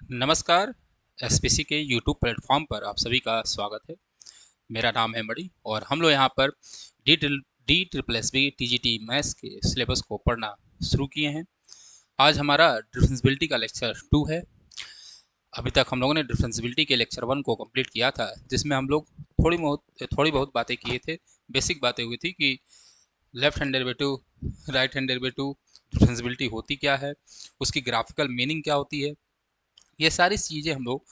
नमस्कार। एसपीसी के YouTube platform पर आप सभी का स्वागत है। मेरा नाम है मणि और हम लोग यहाँ पर D triple S B T G T maths के सिलेबस को पढ़ना शुरू किए हैं। आज हमारा डिफरेंसिबिलिटी का लेक्चर 2 है। अभी तक हम लोगों ने डिफरेंसिबिलिटी के लेक्चर 1 को कंप्लीट किया था, जिसमें हम लोग थोड़ी बहुत बातें किए थे। बेसिक बातें हुई थी कि left hand derivative, right hand derivative, differentiability होती क्या है, उसकी ग्राफिकल मीनिंग क्या होती है, ये सारी चीज़ें हम लोग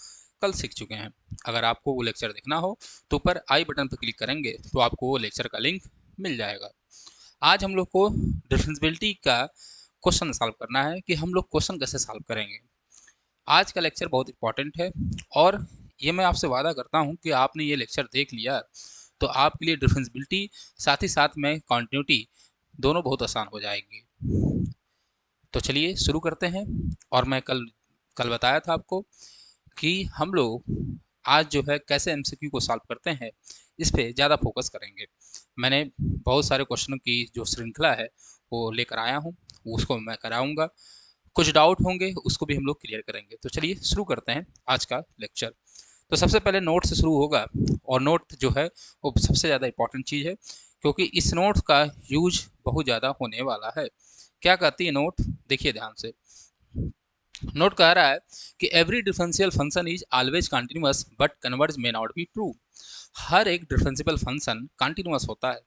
कल सीख चुके हैं। अगर आपको वो लेक्चर देखना हो तो ऊपर आई बटन पर क्लिक करेंगे तो आपको वो लेक्चर का लिंक मिल जाएगा। आज हम लोग को डिफरेंसिबिलिटी का क्वेश्चन सॉल्व करना है कि हम लोग क्वेश्चन कैसे सॉल्व करेंगे। आज का लेक्चर बहुत इंपॉर्टेंट है और ये मैं आपसे वादा करता हूँ कि आपने ये लेक्चर देख लिया तो आपके लिए डिफरेंसिबिलिटी साथ ही साथ में कॉन्टिन्यूटी दोनों बहुत आसान हो जाएंगी। तो चलिए शुरू करते हैं। और मैं कल कल बताया था आपको कि हम लोग आज जो है कैसे एमसीक्यू को सॉल्व करते हैं, इस पे ज़्यादा फोकस करेंगे। मैंने बहुत सारे क्वेश्चनों की जो श्रृंखला है वो लेकर आया हूँ, उसको मैं कराऊंगा। कुछ डाउट होंगे उसको भी हम लोग क्लियर करेंगे। तो चलिए शुरू करते हैं आज का लेक्चर। तो सबसे पहले नोट से शुरू होगा और नोट जो है वो सबसे ज़्यादा इंपॉर्टेंट चीज़ है, क्योंकि इस नोट का यूज बहुत ज़्यादा होने वाला है। क्या कहती है नोट, देखिए ध्यान से। नोट कह रहा है कि every differential function is always continuous but converse may not be true. हर एक डिफरेंशियल फंक्शन कंटिन्यूअस होता है,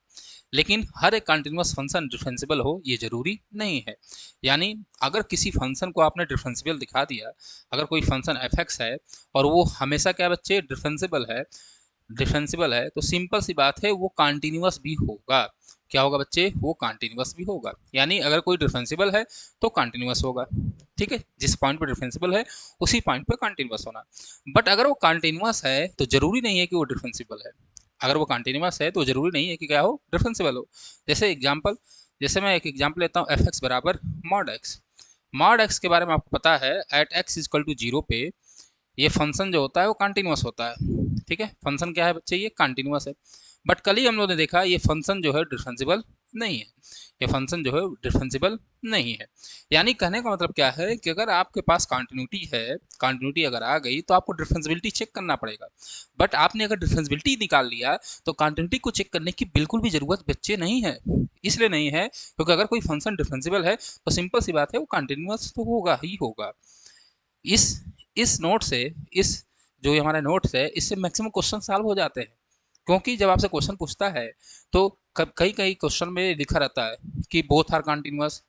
लेकिन हर एक कंटिन्यूअस फंक्शन डिफरेंशियल हो ये जरूरी नहीं है। यानी अगर किसी फंक्शन को आपने डिफरेंशियल दिखा दिया, अगर कोई फंक्शन एफ एक्स है और वो हमेशा क्या बच्चे डिफरेंशियल है तो सिंपल सी बात है वो कंटिन्यूअस भी होगा। क्या होगा बच्चे, वो कंटिन्यूअस भी होगा। यानी अगर कोई डिफरेंशियल है तो कंटिन्यूअस होगा। ठीक है, जिस पॉइंट पर डिफरेंशियल है उसी पॉइंट पर कंटिन्यूअस होना। बट अगर वो कंटिन्यूअस है तो जरूरी नहीं है कि वो डिफरेंशियल है। अगर वो कंटिन्यूअस है तो जरूरी नहीं है कि क्या हो, डिफरेंशियल हो। जैसे मैं एक एग्जाम्पल लेता हूँ, एफ एक्स बराबर मॉड एक्स। मॉड एक्स के बारे में आपको पता है, at x is equal to zero पे ये फंक्शन जो होता है वो कंटिन्यूअस होता है। ठीक है, फंक्शन क्या है बच्चे, ये कंटिन्यूअस है। बट कल ही हम लोगों ने देखा ये फंक्शन जो है डिफरेंशियल नहीं है। ये फंक्शन जो है डिफरेंशियल नहीं है। यानी कहने का मतलब क्या है कि अगर आपके पास कंटिन्यूटी है, कंटिन्यूटी अगर आ गई तो आपको डिफरेंशियबिलिटी चेक करना पड़ेगा। बट आपने अगर डिफरेंशियबिलिटी निकाल लिया तो कंटिन्यूटी को चेक करने की बिल्कुल भी जरूरत बच्चे नहीं है। इसलिए नहीं है क्योंकि अगर कोई फंक्शन डिफरेंशियल है तो सिंपल सी बात है वो कंटिन्यूअस तो होगा ही होगा। इस इस नोट से, इस जो ये हमारा नोट्स है इससे मैक्सिमम क्वेश्चन सॉल्व हो जाते हैं। क्योंकि जब आपसे क्वेश्चन पूछता है तो कई कई क्वेश्चन में लिखा रहता है कि both are continuous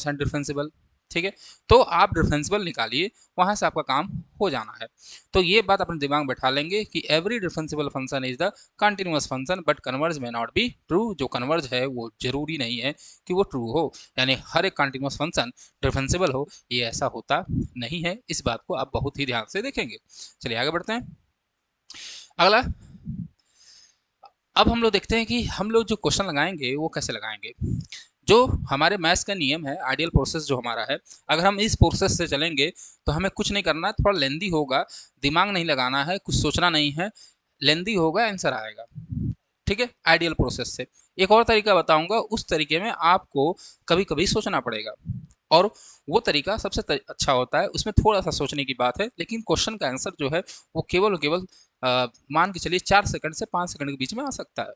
and differential. ठीक है, तो आप डिफरेंशियल निकालिए, वहां से आपका काम हो जाना है। तो ये बात अपने दिमाग में बैठा लेंगे कि every differential function is the continuous function but converge में नॉट बी ट्रू। जो कन्वर्ज है वो जरूरी नहीं है कि वो ट्रू हो। यानी हर एक कंटिन्यूअस फंक्शन डिफरेंशियल हो ये ऐसा होता नहीं है। इस बात को आप बहुत ही ध्यान से देखेंगे। चलिए आगे बढ़ते हैं। अगला, अब हम लोग देखते हैं कि हम लोग जो क्वेश्चन लगाएंगे वो कैसे लगाएंगे। जो हमारे मैथ्स का नियम है, आइडियल प्रोसेस जो हमारा है, अगर हम इस प्रोसेस से चलेंगे तो हमें कुछ नहीं करना है, थोड़ा लेंदी होगा, दिमाग नहीं लगाना है, कुछ सोचना नहीं है, लेंदी होगा, आंसर आएगा। ठीक है, आइडियल प्रोसेस से। एक और तरीका बताऊंगा, उस तरीके में आपको कभी कभी सोचना पड़ेगा और वो तरीका अच्छा होता है, उसमें थोड़ा सा सोचने की बात है, लेकिन क्वेश्चन का आंसर जो है वो केवल और केवल मान के चलिए 4 सेकंड से 5 सेकंड के बीच में आ सकता है।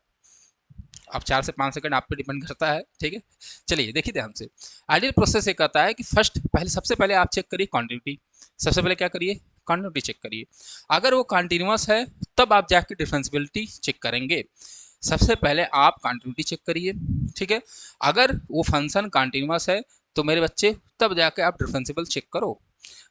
अब 4 से 5 सेकंड आप पे डिपेंड करता है। ठीक है, चलिए देखिए ध्यान से। आइडियल प्रोसेस ये कहता है कि सबसे पहले आप चेक करिए क्वांटिटी। सबसे पहले क्या करिए, क्वांटिटी चेक करिए। अगर वो कंटिन्यूअस है तब आप जाके डिफरेंशियबिलिटी चेक करेंगे। सबसे पहले आप कंटिन्यूटी चेक करिए। ठीक है, अगर वो फंक्शन कंटिन्यूअस है तो मेरे बच्चे तब जाके आप डिफरेंशियल चेक करो।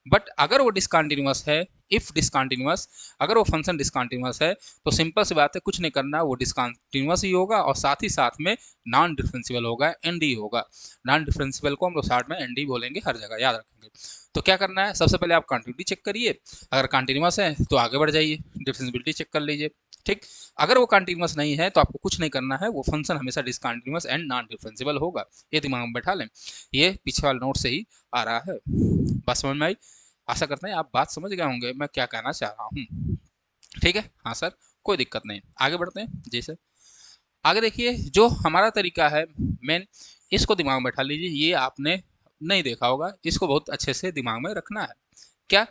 बट अगर वो डिसकंटिन्यूअस है, इफ डिसकंटिन्यूअस, अगर वो फंक्शन डिसकंटिन्यूअस है तो सिंपल सी बात है, कुछ नहीं करना, वो डिसकंटिन्यूअस ही होगा और साथ ही साथ में नॉन डिफरेंशियल होगा, एनडी होगा। नॉन डिफरेंशियल को हम लोग शॉर्ट में एनडी बोलेंगे, हर जगह याद रखेंगे। तो क्या करना है, सबसे पहले आप कंटिन्यूटी चेक करिए। अगर कंटिन्यूअस है तो आगे बढ़ जाइए, डिफरेंशियबिलिटी चेक कर लीजिए। ठीक, अगर वो कंटिन्यूअस नहीं है तो आपको कुछ नहीं करना है, वो फंक्शन हमेशा डिसकंटिन्यूअस एंड नॉन डिफरेंशियल होगा। ये दिमाग में बैठा लें। ये पीछे वाले नोट से ही आ रहा है। बात समझ में आई? आशा करते हैं आप बात समझ गए होंगे मैं क्या कहना चाह रहा हूँ। ठीक है, हाँ सर, कोई दिक्कत नहीं, आगे बढ़ते हैं। जी सर, आगे देखिए जो हमारा तरीका है मेन, इसको दिमाग में बैठा लीजिए। ये आपने नहीं देखा होगा, इसको बहुत अच्छे से दिमाग में रखना है। क्या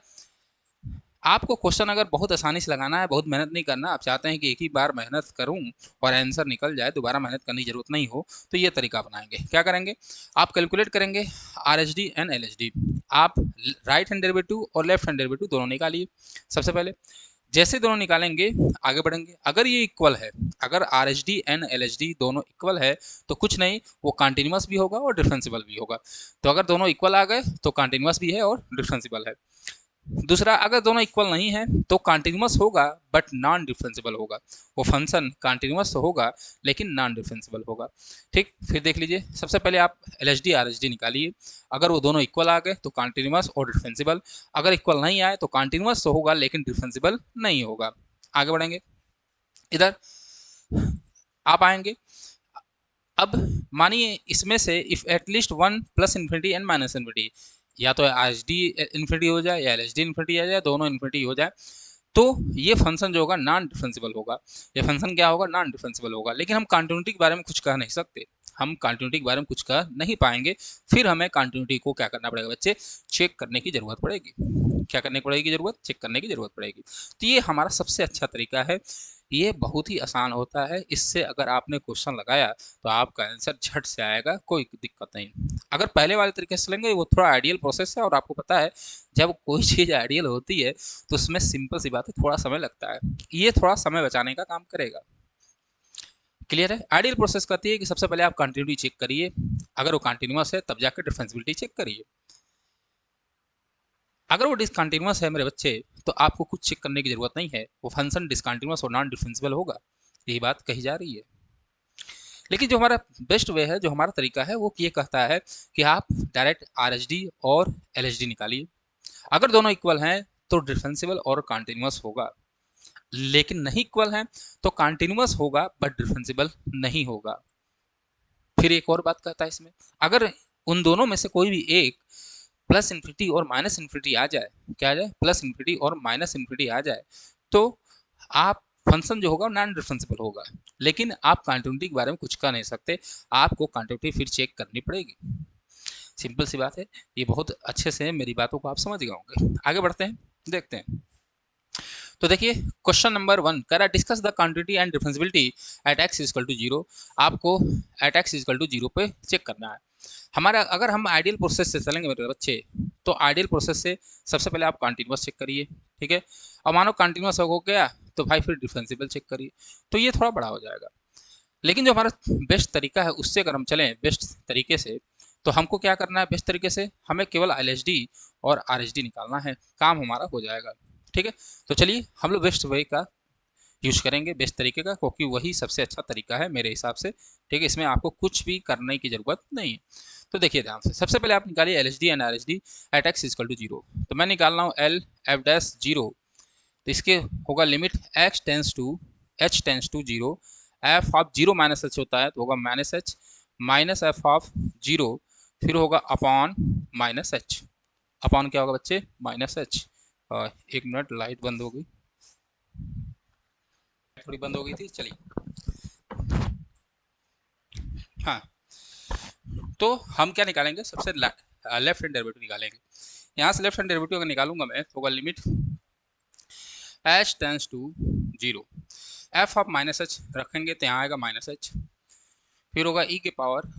आपको क्वेश्चन अगर बहुत आसानी से लगाना है, बहुत मेहनत नहीं करना, आप चाहते हैं कि एक ही बार मेहनत करूं और आंसर निकल जाए, दोबारा मेहनत करने की जरूरत नहीं हो, तो ये तरीका अपनाएंगे। क्या करेंगे, आप कैलकुलेट करेंगे are H D and L H D. आप राइट हैंड डेरिवेटिव और लेफ्ट हैंड डेरिवेटिव दोनों निकालिए। सबसे पहले जैसे दोनों निकालेंगे आगे बढ़ेंगे। अगर ये इक्वल है, अगर are H D and L H D दोनों इक्वल है, तो कुछ नहीं, वो कंटिन्यूस भी होगा और डिफरेंशिबल भी होगा। तो अगर दोनों इक्वल आ गए तो कंटिन्यूस भी है और डिफरेंशिबल है। दूसरा, अगर दोनों इक्वल नहीं है तो कॉन्टिन्यूस होगा बट नॉन डिफरेंशिबल होगा। वो फंक्शन कॉन्टिन्यूस तो होगा लेकिन नॉन डिफरेंशिबल होगा। ठीक, फिर देख लीजिए, सबसे पहले आप L H D R H D निकालिए। अगर वो दोनों इक्वल आ गए तो कॉन्टिन्यूस और डिफरेंशिबल। अगर इक्वल नहीं आए तो कॉन्टिन्यूस तो होगा लेकिन डिफरेंशिबल नहीं होगा। आगे बढ़ेंगे, इधर आप आएंगे। अब मानिए इसमें से if at least one plus infinity and minus infinity, या तो एच डी इन्फिनिटी हो जाए या एल एच डी इन्फिनिटी आ जाए, दोनों इन्फिनिटी हो जाए, तो ये फंक्शन जो होगा नॉन डिफरेंशिबल होगा। ये फंक्शन क्या होगा, नॉन डिफरेंशिबल होगा। लेकिन हम कंटिन्यूटी के बारे में कुछ कह नहीं सकते, हम कंटिन्यूटी के बारे में कुछ कह नहीं पाएंगे। फिर हमें कंटिन्यूटी को क्या करना पड़ेगा बच्चे, चेक करने की जरूरत पड़ेगी। क्या करने पड़ेगी जरूरत, चेक करने की जरूरत पड़ेगी। तो ये हमारा सबसे अच्छा तरीका है, ये बहुत ही आसान होता है। इससे अगर आपने क्वेश्चन लगाया तो आपका आंसर झट से आएगा, कोई दिक्कत नहीं। अगर पहले वाले तरीके से लेंगे वो थोड़ा आइडियल प्रोसेस है, और आपको पता है जब कोई चीज़ आइडियल होती है तो उसमें सिंपल सी बात है, थोड़ा समय लगता है। ये थोड़ा समय बचाने का काम करेगा। क्लियर है। आइडियल प्रोसेस कहती है कि सबसे पहले आप कंटिन्यूटी चेक करिए, अगर वो कंटिन्यूस है तब जाकर डिफरेंशिबिलिटी चेक करिए। अगर वो डिसकंटिन्यूस है मेरे बच्चे, तो आपको कुछ चेक करने की जरूरत नहीं है, वो फंक्शन डिसकंटिन्यूस और नॉन डिफरेंशिबल होगा। यही बात कही जा रही है। लेकिन जो हमारा बेस्ट वे है, जो हमारा तरीका है, वो ये कहता है कि आप डायरेक्ट आर एच डी और एल एच डी निकालिए। अगर दोनों इक्वल हैं तो डिफरेंशिबल और कंटिन्यूस होगा, लेकिन नहीं इक्वल हैं तो कंटिन्यूस होगा बट डिफरेंशिबल नहीं होगा। फिर एक और बात कहता है इसमें, अगर उन दोनों में से कोई भी एक प्लस इन्फिनिटी और माइनस इन्फिनिटी आ जाए, क्या आ जाए, प्लस इन्फिनिटी और माइनस इन्फिनिटी आ जाए, तो आप फंक्शन जो होगा नॉन डिफरेंशिबल होगा। लेकिन आप कंटिन्यूटी के बारे में कुछ कह नहीं सकते, आपको कंटिन्यूटी फिर चेक करनी पड़ेगी। सिंपल सी बात है। ये बहुत अच्छे से मेरी बातों को आप समझ गए होंगे। आगे बढ़ते हैं, देखते हैं। तो देखिए, क्वेश्चन नंबर 1 कह रहा है discuss the quantity and differentiability at x equal to 0। आपको एट एक्स इक्वल टू 0 पे चेक करना है। हमारा अगर हम आइडियल प्रोसेस से चलेंगे मेरे बच्चे, तो आइडियल प्रोसेस से सबसे पहले आप कंटिन्यूस चेक करिए। ठीक है, और मानो कंटिन्यूस हो गया तो भाई फिर डिफरेंशिबल चेक करिए, तो ये थोड़ा बड़ा हो जाएगा। लेकिन जो हमारा बेस्ट तरीका है उससे अगर हम चलें बेस्ट तरीके से, तो हमको क्या करना है, बेस्ट तरीके से हमें केवल एल एच डी और आर एच डी निकालना है, काम हमारा हो जाएगा। ठीक है, तो चलिए हम लोग बेस्ट वे का यूज करेंगे, बेस्ट तरीके का, क्योंकि वही सबसे अच्छा तरीका है मेरे हिसाब से। ठीक है, इसमें आपको कुछ भी करने की जरूरत नहीं है। तो देखिए ध्यान से, सबसे पहले आप निकालिए L H D and R H D at x equal to 0। तो मैं निकाल रहा हूँ एल एफ डैश 0। तो इसके होगा limit x tends to h tends to 0, f of 0 minus h होता है तो होगा minus h, minus f of 0, फिर होगा अपॉन माइनस एच। अपॉन क्या होगा बच्चे, माइनस एच। एक मिनट, लाइट बंद हो गई, थोड़ी बंद हो गई थी, चलिए। हाँ, तो हम क्या निकालेंगे, सबसे लेफ्ट हैंड डेरिवेटिव निकालेंगे। यहाँ से लेफ्ट हैंड डेरिवेटिव अगर निकालूंगा मैं तो होगा limit h tends to 0, f of minus h रखेंगे तो यहाँ आएगा माइनस एच, फिर होगा ई के power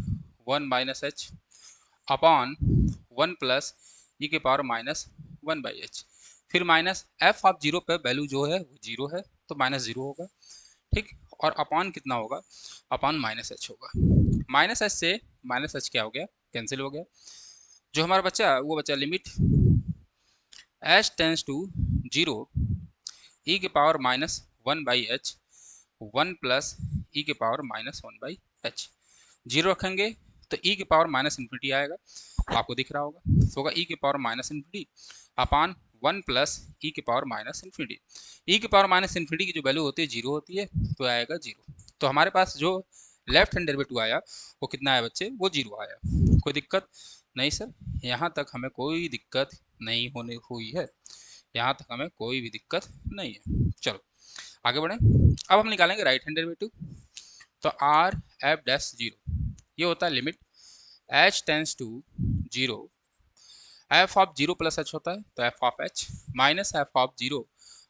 1 minus h upon 1 plus e के पावर माइनस 1 बाई एच, फिर माइनस एफ ऑफ 0 पे वैल्यू जो है वो 0 है तो माइनस 0 होगा। ठीक, और अपॉन कितना होगा, अपॉन माइनस एच होगा। माइनस एच से माइनस एच क्या हो गया, कैंसिल हो गया। जो हमारा बच्चा वो बच्चा limit h tends to 0 e के power minus 1 by h 1 plus e के पावर माइनस 1 बाई एच। 0 रखेंगे तो ई के पावर माइनस इन्फिनिटी आएगा, आपको दिख रहा होगा, तो होगा ई के पावर माइनस इन्फिनिटी अपान 1 प्लस ई के पावर माइनस इन्फिनिटी। ई के पावर माइनस इन्फिनिटी की जो वैल्यू होती है 0 होती है, तो आएगा 0। तो हमारे पास जो लेफ्ट हैंड डेरिवेटिव आया वो कितना आया बच्चे, वो 0 आया। कोई दिक्कत नहीं सर, यहाँ तक हमें कोई दिक्कत नहीं होने हुई है, यहाँ तक हमें कोई भी दिक्कत नहीं है। चलो आगे बढ़ें। अब हम निकालेंगे राइट हैंड डेरिवेटिव। तो आर एफ डैश 0 ये होता है limit h tends to zero, f of zero plus h होता है तो f of h minus f of zero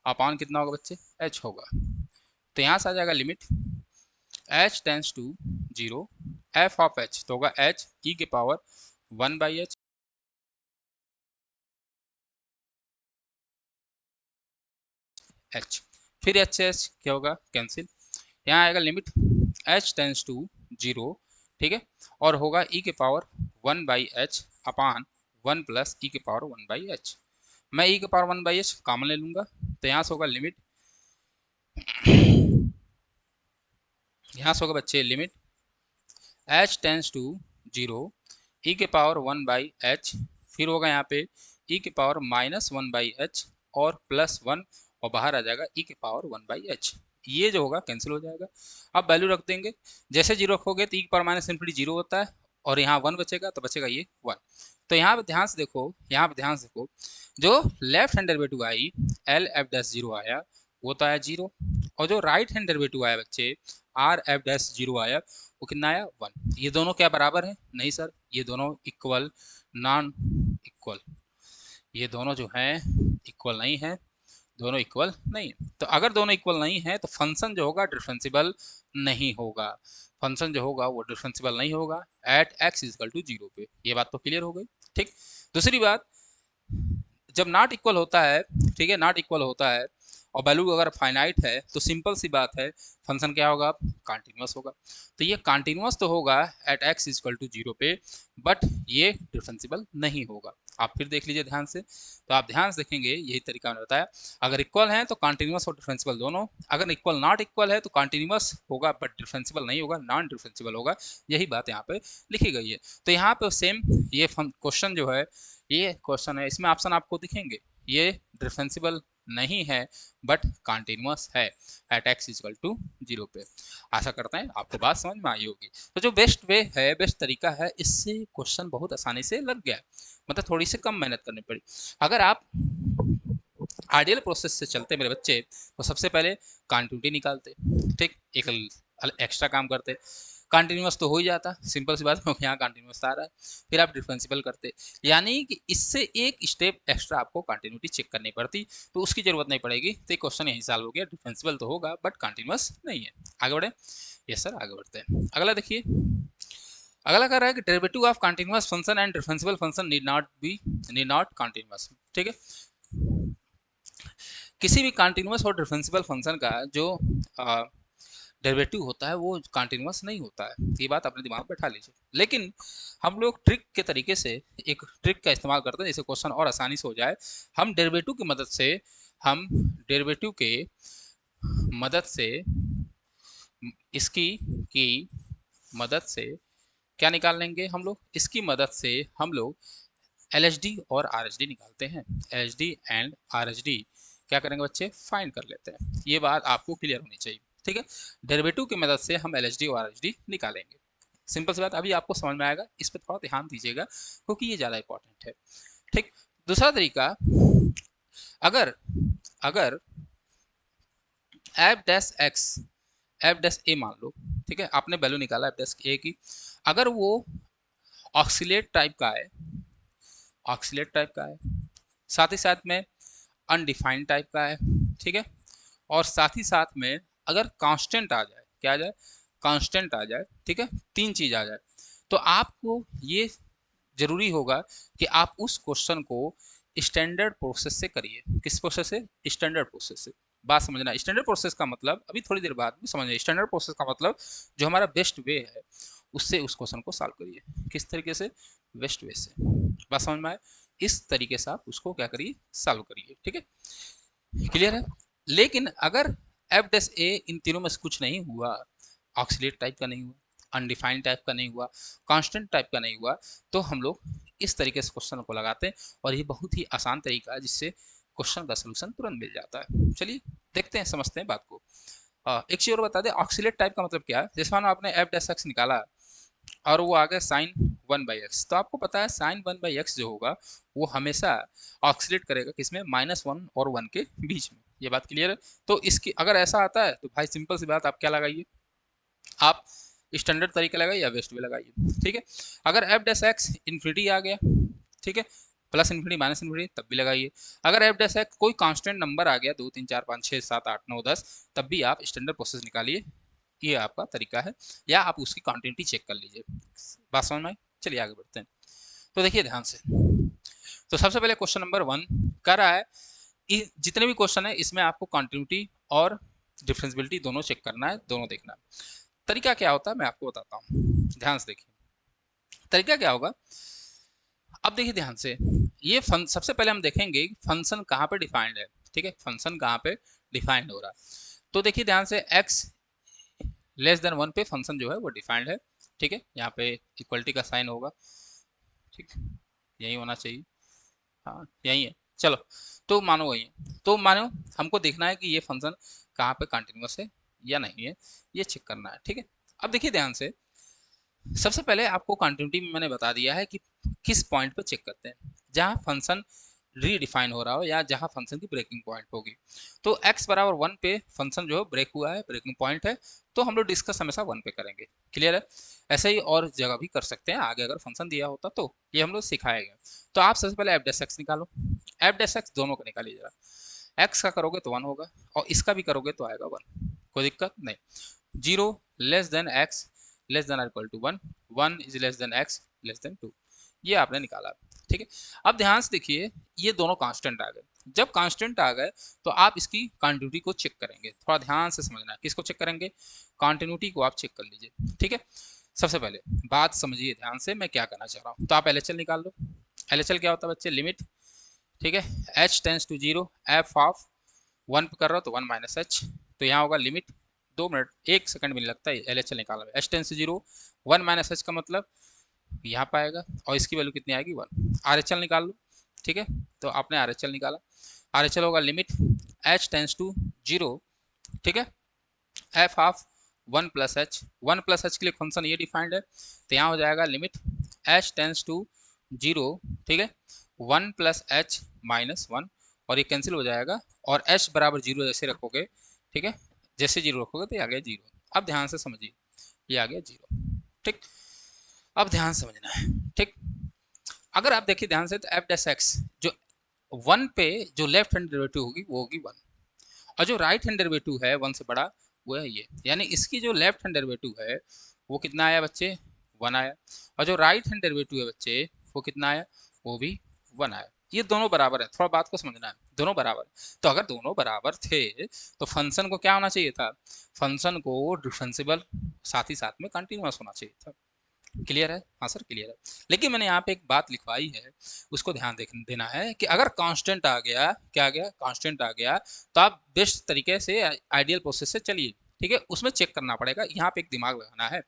upon कितना होगा बच्चे, एच होगा। तो यहाँ से आ जाएगा limit h tends to zero, f of h तो होगा एच ई के पावर 1/h एच, फिर एच एच क्या होगा, कैंसिल। यहाँ आएगा limit h tends to zero, ठीक है, और होगा ई के पावर 1/h अपान 1 प्लस ई के पावर 1/h। मैं ई के पावर 1/h कॉमन ले लूंगा तो यहाँ से होगा लिमिट, यहाँ से होगा बच्चे limit h tends to zero, e के पावर 1/h, फिर होगा यहाँ पे ई के पावर -1/h और +1 और बाहर आ जाएगा ई के पावर 1/h। ये जो होगा कैंसिल हो जाएगा। अब वैल्यू रख देंगे, जैसे जीरो रखोगे तो ई के पावर माइनस इन्फिनिटी जीरो होता है और यहाँ 1 बचेगा तो बचेगा ये 1। तो यहाँ पे ध्यान से देखो, यहाँ पे ध्यान से देखो, जो left hand derivative I L F dash zero आया वो तो आया जीरो, और जो राइट हैंड डेरिवेटिव आया बच्चे आर एफ डैश जीरो आया वो कितना आया 1। ये दोनों क्या बराबर है, नहीं सर, ये दोनों इक्वल नॉन इक्वल, ये दोनों जो हैं इक्वल नहीं है, दोनों इक्वल नहीं है। तो अगर दोनों इक्वल नहीं है तो फंक्शन जो होगा डिफरेंशियल नहीं होगा, फंक्शन जो होगा वो डिफरेंशियल नहीं होगा at x is equal to zero पे। ये बात तो क्लियर हो गई, ठीक। दूसरी बात, जब नॉट इक्वल होता है, ठीक है, नॉट इक्वल होता है और वैल्यू अगर फाइनाइट है तो सिंपल सी बात है फंक्शन क्या होगा, कॉन्टिन्यूस होगा। तो ये कॉन्टिन्यूस तो होगा at x is equal to zero पे, बट ये डिफरेंशियल नहीं होगा। आप फिर देख लीजिए ध्यान से, तो आप ध्यान से देखेंगे यही तरीका मैंने बताया, अगर इक्वल है तो कॉन्टिन्यूस और डिफरेंशियल दोनों, अगर इक्वल नॉट इक्वल है तो कॉन्टिन्यूस होगा बट डिफरेंशियल नहीं होगा, नॉन डिफरेंशियल होगा। यही बात यहाँ पे लिखी गई है। तो यहाँ पे सेम ये क्वेश्चन जो है, ये क्वेश्चन है, इसमें ऑप्शन आपको दिखेंगे, ये डिफरेंशियल नहीं है बट कॉन्टिन्यूस है at x equal to zero पे। आशा करते हैं आपको बात समझ में आई होगी। तो जो बेस्ट वे है, बेस्ट तरीका है, इससे क्वेश्चन बहुत आसानी से लग गया, मतलब थोड़ी सी कम मेहनत करनी पड़ी। अगर आप आइडियल प्रोसेस से चलते मेरे बच्चे तो सबसे पहले कॉन्टिन्यूटी निकालते, ठीक, एक एक्स्ट्रा काम करते, कंटिन्यूस तो हो ही जाता, सिंपल सी बात, क्योंकि यहाँ कंटिन्यूस आ रहा है। फिर आप डिफरेंशियल करते, यानी कि इससे एक स्टेप एक्स्ट्रा आपको कंटिन्यूटी चेक करनी पड़ती, तो उसकी जरूरत नहीं पड़ेगी। तो एक क्वेश्चन यही सॉल्व हो गया, डिफरेंशियल तो होगा बट कंटिन्यूस नहीं है। आगे बढ़े, यस सर आगे बढ़ते हैं। अगला देखिए, अगला कह रहा है कि derivative of continuous function and differential function need not continuous, ठीक है। किसी भी कंटिन्यूस और डिफरेंशियल फंक्शन का जो डेरिवेटिव होता है वो कंटिन्यूस नहीं होता है, ये बात अपने दिमाग में बैठा लीजिए। लेकिन हम लोग ट्रिक के तरीके से एक ट्रिक का इस्तेमाल करते हैं, जैसे क्वेश्चन और आसानी से हो जाए। हम डेरिवेटिव की मदद से, हम डेरिवेटिव के मदद से, इसकी की मदद से क्या निकाल लेंगे हम लोग, इसकी मदद से हम लोग एलएचडी और आरएचडी निकालते हैं। एलएचडी एंड आरएचडी क्या करेंगे बच्चे, फाइंड कर लेते हैं। ये बात आपको क्लियर होनी चाहिए, ठीक है। डेरिवेटिव की मदद से हम एलएचडी और आरएचडी निकालेंगे, सिंपल सी बात, अभी आपको समझ में आएगा, इस पर थोड़ा ध्यान दीजिएगा क्योंकि ये ज़्यादा इंपॉर्टेंट है, ठीक। दूसरा तरीका, अगर अगर f dash x, f dash a मान लो, ठीक है, आपने वैल्यू निकाला एफ डैश ए की, अगर वो ऑक्सीलेट टाइप का है, ऑक्सीलेट टाइप का है, साथ ही साथ में अनडिफाइंड टाइप का है, ठीक है, और साथ ही साथ में अगर कांस्टेंट आ जाए, क्या आ जाए, कांस्टेंट आ जाए, ठीक है, तीन चीज आ जाए, तो आपको ये जरूरी होगा कि आप उस क्वेश्चन को स्टैंडर्ड प्रोसेस से करिए। किस प्रोसेस से, स्टैंडर्ड प्रोसेस से। बात समझना, स्टैंडर्ड प्रोसेस का मतलब अभी थोड़ी देर बाद में समझना, स्टैंडर्ड प्रोसेस का मतलब जो हमारा बेस्ट वे है उससे उस क्वेश्चन को सॉल्व करिए। किस तरीके से, बेस्ट वे से। बात समझ में आए, इस तरीके से आप उसको क्या करिए, सॉल्व करिए, ठीक है, क्लियर है। लेकिन अगर एफ डैश ए इन तीनों में से कुछ नहीं हुआ, ऑक्सीलेट टाइप का नहीं हुआ, अनडिफाइंड टाइप का नहीं हुआ, कांस्टेंट टाइप का नहीं हुआ, तो हम लोग इस तरीके से क्वेश्चन को लगाते हैं और ये बहुत ही आसान तरीका है जिससे क्वेश्चन का सलूशन तुरंत मिल जाता है। चलिए देखते हैं, समझते हैं बात को। एक चीज और बता दें, ऑक्सीलेट टाइप का मतलब क्या है। जैसे मानो आपने एफ डैश एक्स निकाला और वो आ गया साइन 1/x, तो आपको पता है साइन 1/x जो होगा वो हमेशा ऑक्सीलेट करेगा किसमें, -1 और 1 के बीच में। ये बात क्लियर है। तो इसकी अगर ऐसा आता है तो भाई सिंपल सी बात, आप क्या लगाइए, आप स्टैंडर्ड तरीका लगाइए या बेस्ट भी लगाइए, ठीक है। अगर एफ डैश एक्स इन्फिनिटी आ गया, ठीक है, प्लस इन्फिनिटी माइनस इन्फिनिटी तब भी लगाइए। अगर एफ डैश एक्स कोई कांस्टेंट नंबर आ गया 2 3 4 5 6 7 8 9 10 तब भी आप स्टैंडर्ड प्रोसेस निकालिए, ये आपका तरीका है, या आप उसकी कॉन्टिन्यूटी चेक कर लीजिए। बात समझ में आई? चलिए आगे बढ़ते हैं। तो देखिए ध्यान से, तो सबसे पहले क्वेश्चन नंबर 1 कह रहा है, जितने भी क्वेश्चन है इसमें आपको कॉन्टिन्यूटी और डिफरेंशियबिलिटी दोनों चेक करना है, दोनों देखना है। तरीका क्या होता है मैं आपको बताता हूँ, ध्यान से देखिए तरीका क्या होगा। अब देखिए ध्यान से, ये सबसे पहले हम देखेंगे फंक्शन कहाँ पे डिफाइंड है, ठीक है, फंक्शन कहाँ पे डिफाइंड हो रहा है। तो देखिए ध्यान से, x लेस देन 1 पे फंक्शन जो है वो डिफाइंड है, ठीक है, यहाँ पे इक्वलिटी का साइन होगा, ठीक, यही होना चाहिए, हाँ यही है। चलो, तो मानो वही है, तो मानो हमको देखना है कि ये फंक्शन कहाँ पे कंटिन्यूअस है या नहीं है, ये चेक करना है, ठीक है। अब देखिए ध्यान से, सबसे पहले आपको कंटिन्यूटी में मैंने बता दिया है कि किस पॉइंट पे चेक करते हैं, जहां फंक्शन रीडिफाइन हो रहा हो या जहां फंक्शन की ब्रेकिंग पॉइंट होगी। तो x बराबर 1 पे फंक्शन जो है ब्रेक हुआ है, ब्रेकिंग पॉइंट है, तो हम लोग डिस्कस हमेशा 1 पे करेंगे, क्लियर है। ऐसे ही और जगह भी कर सकते हैं आगे, अगर फंक्शन दिया होता तो ये हम लोग सिखाएगा। तो आप सबसे पहले एफ डैश एक्स निकालो, एफ डैश एक्स दोनों का निकालिए जरा, एक्स का करोगे तो 1 होगा और इसका भी करोगे तो आएगा 1, कोई दिक्कत नहीं। 0 less than x less than equal to 1, 1 is less than x less than 2, ये आपने निकाला, ठीक है। अब ध्यान से देखिए, ये दोनों कांस्टेंट आ गए, जब कांस्टेंट आ गए तो आप इसकी कंटिन्यूटी को चेक करेंगे, थोड़ा ध्यान से समझना है, किसको चेक करेंगे, कंटिन्यूटी को आप चेक कर लीजिए, ठीक है। सबसे पहले बात समझिए ध्यान से मैं क्या करना चाह रहा हूँ, तो आप एल निकाल लो। एल क्या होता है बच्चे, लिमिट, ठीक है, h tends to 0 f of 1 पे कर रहा हो तो 1 माइनस एच, तो यहाँ होगा लिमिट, 2 मिनट 1 सेकंड भी नहीं लगता है एल निकालना, h tends to 0 1 minus h का मतलब यहाँ पाएगा, और इसकी वैल्यू कितनी आएगी 1, आर एच एल निकाल लो, ठीक है। तो आपने आर एच एल निकाला, आर एच एल होगा लिमिट एच टेंस टू 0, ठीक है, F of 1 plus H, 1 plus h के लिए फंक्शन ये डिफाइंड है, तो यहाँ हो जाएगा लिमिट एच टेंस टू 0, ठीक है, 1 प्लस एच माइनस 1, और ये कैंसिल हो जाएगा, और एच बराबर 0 जैसे रखोगे, ठीक है, जैसे 0 रखोगे तो ये आ गया 0। अब ध्यान से समझिए, ये आ गया 0, ठीक। अब ध्यान समझना है, ठीक। अगर आप देखिए ध्यान से, तो एफ डैश एक्स जो 1 पे जो लेफ्ट हैंड डेरिवेटिव होगी वो होगी 1, और जो राइट हैंड डेरिवेटिव है 1 से बड़ा वो है ये, यानी इसकी जो लेफ्ट हैंड डेरिवेटिव है वो कितना आया बच्चे, 1 आया, और जो राइट हैंड डेरिवेटिव है बच्चे वो कितना आया, वो भी 1 आया। ये दोनों बराबर है, थोड़ा बात को समझना है, दोनों बराबर। तो अगर दोनों बराबर थे तो फंक्शन को क्या होना चाहिए था, फंक्शन को डिफरेंशिएबल साथ ही साथ में कंटिन्यूअस होना चाहिए था, क्लियर है, हाँ सर क्लियर है। लेकिन मैंने यहाँ पे एक बात लिखवाई है, उसको ध्यान देना है कि अगर कांस्टेंट आ गया, क्या आ गया, कांस्टेंट आ गया, तो आप बेस्ट तरीके से आइडियल प्रोसेस से चलिए, ठीक है, उसमें चेक करना पड़ेगा, यहाँ पे एक दिमाग लगाना है।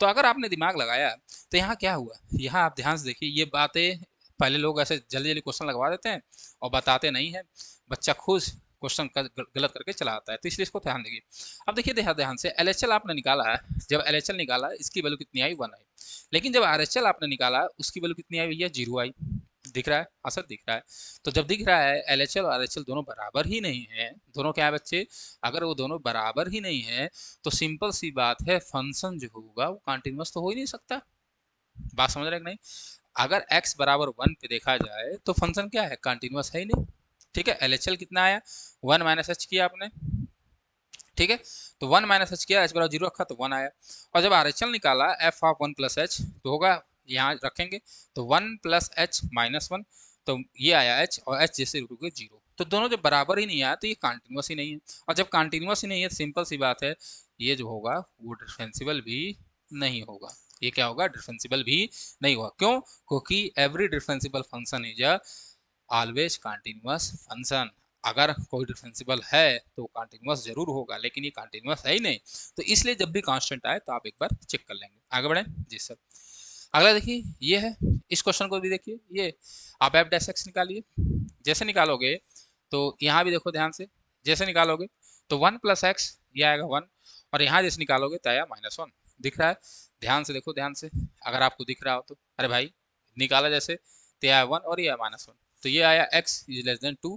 तो अगर आपने दिमाग लगाया तो यहाँ क्या हुआ, यहाँ आप ध्यान से देखिए, ये बातें पहले लोग ऐसे जल्दी जल्दी क्वेश्चन लगवा देते हैं और बताते नहीं है, बच्चा खुद क्वेश्चन गलत करके चला आता है, तो इसलिए इसको ध्यान देखिए। अब देखिए ध्यान से, एल आपने निकाला है, जब एल निकाला इसकी वैल्यू कितनी आई, 1 आई, लेकिन जब आर आपने निकाला उसकी वैल्यू कितनी आई भैया, 0 आई, दिख रहा है, हाँ सर दिख रहा है। तो जब दिख रहा है एल और आर दोनों बराबर ही नहीं है, दोनों क्या है बच्चे, अगर वो दोनों बराबर ही नहीं है तो सिंपल सी बात है, फंक्शन जो होगा वो कंटिन्यूअस तो हो ही नहीं सकता। बात समझ रहे हैं कि नहीं, अगर x बराबर 1 पे देखा जाए तो फंक्शन क्या है, कंटिन्यूअस है ही नहीं, ठीक है। एल कितना आया, 1 माइनस एच किया आपने, ठीक है, तो 1 माइनस एच किया, एच बराबर 0 रखा तो 1 आया, और जब आर निकाला एफ ऑफ 1 प्लस एच तो होगा, यहाँ रखेंगे तो 1 प्लस एच माइनस 1, तो ये आया एच, और एच जैसे रुके 0, तो दोनों जब बराबर ही नहीं आया तो ये कंटिन्यूअस ही नहीं है, और जब कंटिन्यूअस ही नहीं है सिंपल सी बात है, ये जो होगा वो डिफरेंशिएबल भी नहीं होगा, ये क्या होगा, डिफरेंशिएबल भी नहीं होगा, क्यों, क्योंकि every differentiable function is a always continuous function, अगर कोई डिफरेंशिएबल है तो कंटिन्यूअस जरूर होगा, लेकिन ये कंटिन्यूअस है ही नहीं, तो इसलिए जब भी कांस्टेंट आए तो आप एक बार चेक कर लेंगे। आगे बढ़ें जी सर। अगला देखिए ये है, इस क्वेश्चन को भी देखिए, ये आप एफ डैश एक्स निकालिए, जैसे निकालोगे तो यहाँ भी देखो ध्यान से, जैसे निकालोगे तो 1 प्लस एक्स ये आएगा 1, और यहाँ जैसे निकालोगे तो आया -1, दिख रहा है, ध्यान से देखो ध्यान से, अगर आपको दिख रहा हो तो, अरे भाई निकाला जैसे तो आया 1 और ये आया -1, तो ये आया x is less than 2,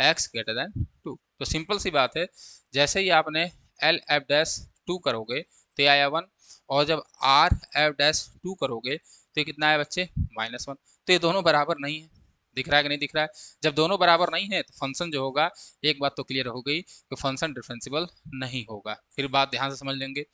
x greater then 2, तो सिंपल सी बात है, जैसे ही आपने एल एफ डैश 2 करोगे तो ये आया 1, और जब आर एफ डैश 2 करोगे तो ये कितना आया बच्चे -1। तो ये दोनों बराबर नहीं है, दिख रहा है कि नहीं दिख रहा है। जब दोनों बराबर नहीं है तो फंक्शन जो होगा, एक बात तो क्लियर हो गई कि फंक्शन डिफरेंशिएबल नहीं होगा। फिर बात ध्यान से समझ लेंगे,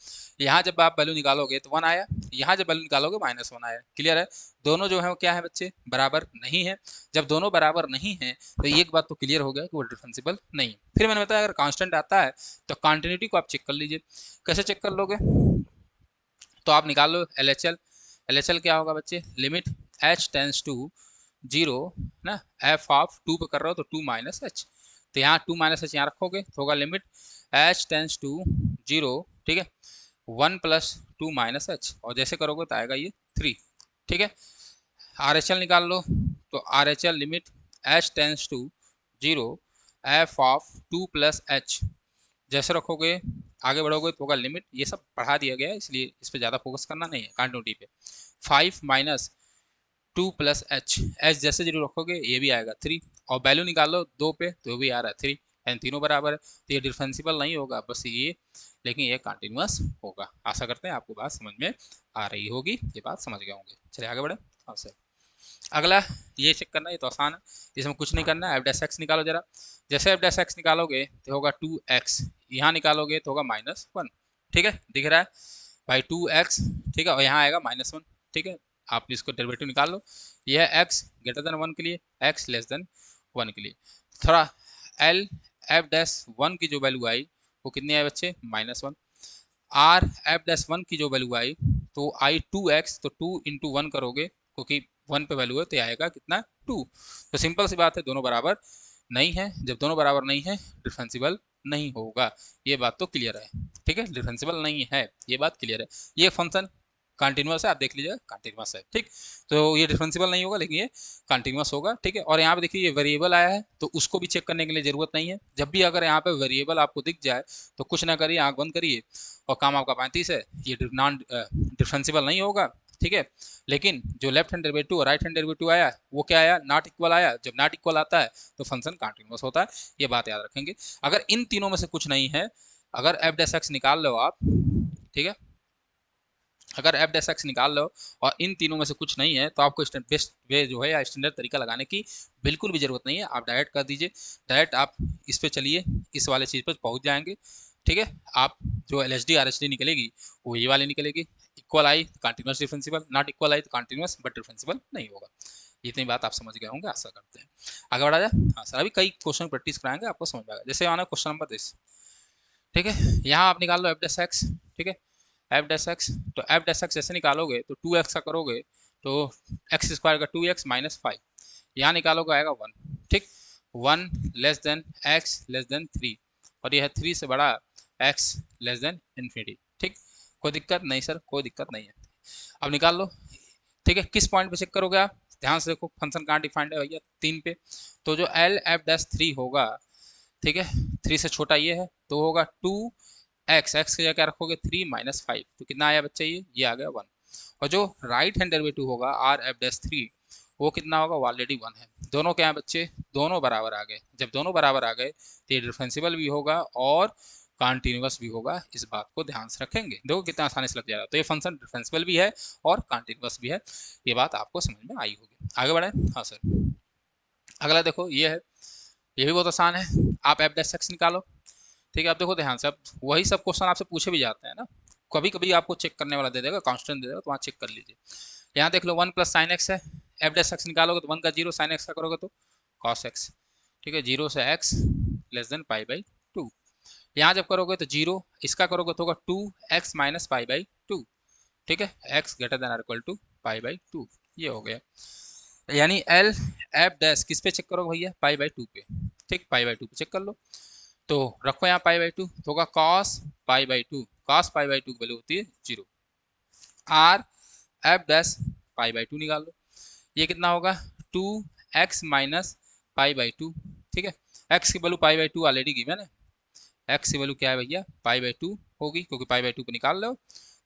यहाँ जब आप वैल्यू निकालोगे तो 1 आया, यहाँ जब वैल्यू निकालोगे -1 आया। क्लियर है, दोनों जो है वो क्या है बच्चे, बराबर नहीं है। जब दोनों बराबर नहीं है तो एक बात तो क्लियर हो गया कि वो डिफरेंशिएबल नहीं है। फिर मैंने बताया अगर कांस्टेंट आता है तो कंटिन्यूटी को आप चेक कर लीजिए। कैसे चेक कर लोगे, तो आप निकाल लो LHL। LHL क्या होगा बच्चे, लिमिट h टेंस टू 0 ना, f ऑफ 2 पे कर रहे हो तो 2 माइनस एच, तो यहाँ 2 माइनस एच यहाँ रखोगे तो होगा लिमिट h टेंस टू 0, ठीक है, 1 प्लस 2 माइनस एच, और जैसे करोगे तो आएगा ये 3, ठीक है। RHL निकाल लो, तो RHL limit h tends to 0 f of 2 plus h, जैसे रखोगे आगे बढ़ोगे तो होगा लिमिट, ये सब पढ़ा दिया गया है इसलिए इस पर ज़्यादा फोकस करना नहीं है, कंटिन्यूटी पे 5 माइनस 2 प्लस एच, एच जैसे जरूर रखोगे ये भी आएगा 3, और वैल्यू निकालो 2 पे तो भी आ रहा है 3, एंड तीनों बराबर है। तो ये डिफरेंशिएबल नहीं होगा बस ये, लेकिन ये कंटिन्यूअस होगा। आशा करते हैं आपको बात समझ में आ रही होगी, ये बात समझ गए होंगे। चलिए आगे बढ़े। हाँ सर, अगला ये चेक करना, ये तो आसान है, इसमें कुछ नहीं करना है। एफ डैश एक्स निकालो जरा, जैसे एफ डैश एक्स निकालोगे तो होगा 2x, यहाँ निकालोगे तो होगा -1, ठीक है, दिख रहा है भाई 2x, ठीक है, और यहाँ आएगा -1, ठीक है। आप इसको डेरिवेटिव निकाल लो, यह है x ग्रेटर देन 1 के लिए, x लेस देन 1 के लिए। थोड़ा एल एफ डैश 1 की जो वैल्यू आई वो कितनी आई बच्चे, -1। आर एफ डैश 1 की जो वैल्यू आई तो आई 2x, तो 2 इंटू 1 करोगे क्योंकि 1 पे वैल्यू है तो आएगा कितना 2। तो सिंपल सी बात है, दोनों बराबर नहीं है, जब दोनों बराबर नहीं है डिफरेंशिएबल नहीं होगा, ये बात तो क्लियर है, ठीक है, डिफरेंशिएबल नहीं है, ये बात क्लियर है। ये फंक्शन कंटिन्यूअस है, आप देख लीजिएगा कंटिन्यूअस है, ठीक, तो ये डिफरेंशिएबल नहीं होगा लेकिन ये कंटिन्यूअस होगा, ठीक है। और यहाँ पे देखिए ये वेरिएबल आया है तो उसको भी चेक करने के लिए जरूरत नहीं है। जब भी अगर यहाँ पे वेरिएबल आपको दिख जाए तो कुछ ना करिए, आंख बंद करिए और काम आपका 35 है, ये नॉन डिफरेंशिएबल नहीं होगा, ठीक है। लेकिन जो लेफ्ट हैंड डेरिवेटिव और राइट हैंड डेरिवेटिव आया वो क्या आया, नॉट इक्वल आया। जब नॉट इक्वल आता है तो फंक्शन कंटिन्यूअस होता है, ये बात याद रखेंगे। अगर इन तीनों में से कुछ नहीं है, अगर एफ डैश एक्स निकाल लो आप, ठीक है, अगर एफ डैश एक्स निकाल लो और इन तीनों में से कुछ नहीं है तो आपको बेस्ट वे जो है या स्टैंडर्ड तरीका लगाने की बिल्कुल भी जरूरत नहीं है, आप डायरेक्ट कर दीजिए, डायरेक्ट आप इस पे चलिए, इस वाले चीज़ पर पहुंच जाएंगे, ठीक है। आप जो L H D R H D निकलेगी वो ये वाली निकलेगी, equal I continuous differentiable, not equal I तो कंटिन्यूस बट डिफरेंशिएबल नहीं होगा। इतनी बात आप समझ गए होंगे, आशा करते हैं। आगे बढ़ा जाए। हाँ सर, अभी कई क्वेश्चन प्रैक्टिस कराएंगे, आपको समझ में आएगा। जैसे आना क्वेश्चन नंबर 10, ठीक है, यहाँ आप निकाल लो एफ डैश एक्स, ठीक है, एफ डैश एक्स, तो एफ डैश एक्स जैसे निकालोगे तो 2x का करोगे तो एक्स स्क्वायर का 2x माइनस 5, यहाँ निकालोगे आएगा 1, ठीक, 1 less than x less then 3, और यह है 3 से बड़ा एक्स लेस देन इन्फिनिटी, ठीक। कोई दिक्कत नहीं सर, कोई दिक्कत नहीं है। अब निकाल लो, ठीक है, किस पॉइंट पे चेक करोगे आप, ध्यान से देखो, फंक्शन कहाँ डिफाइंड है भैया, 3 पे, तो जो एल एफ डैश 3 होगा, ठीक है, 3 से छोटा ये है तो होगा 2x, एक्स की जगह क्या रखोगे 3 माइनस 5, तो कितना आया बच्चा, ये आ गया 1। और जो राइट हैंड डेरिवेटिव होगा आर एफ डैश 3 वो कितना होगा, वो ऑलरेडी 1 है। दोनों क्या है बच्चे, दोनों बराबर आ गए। जब दोनों बराबर आ गए तो ये डिफरेंशिएबल भी होगा और कंटिन्यूअस भी होगा, इस बात को ध्यान से रखेंगे। देखो कितना आसानी से लग जा रहा है, तो ये फंक्शन डिफरेंशिएबल भी है और कंटिन्यूअस भी है, ये बात आपको समझ में आई होगी। आगे बढ़े। हाँ सर, अगला देखो ये है, ये भी बहुत आसान है, आप एफ डैश एक्स निकालो, ठीक है। आप देखो ध्यान से, अब वही सब क्वेश्चन आपसे पूछे भी जाते हैं ना, कभी कभी आपको चेक करने वाला दे देगा, कांस्टेंट दे देगा, तो वहाँ चेक कर लीजिए। यहाँ देख लो 1 प्लस साइन एक्स है, एफ डैश एक्स निकालोगे तो 1 का 0, साइन एक्स का करोगे तो कॉस एक्स, ठीक है, 0 से x less than pi by 2। यहाँ जब करोगे तो 0, इसका करोगे तो होगा 2x माइनस पाई बाई 2, ठीक है, x greater than or equal to pi by 2, ये हो गया। यानी एल एफ डैश किस पे चेक करो भैया, पाई बाई 2 पे, ठीक, पाई बाई 2 पे चेक कर लो, तो रखो यहाँ पाई बाई 2, तो होगा cos pi by 2, cos pi by 2 की वैल्यू होती है 0। Are f dash pi by 2 निकाल लो, ये कितना होगा 2x माइनस पाई बाई 2, ठीक है, x की value pi by 2 already given है, x की वैल्यू क्या है भैया, पाई बाई 2 होगी, क्योंकि पाई बाई 2 पे निकाल लो,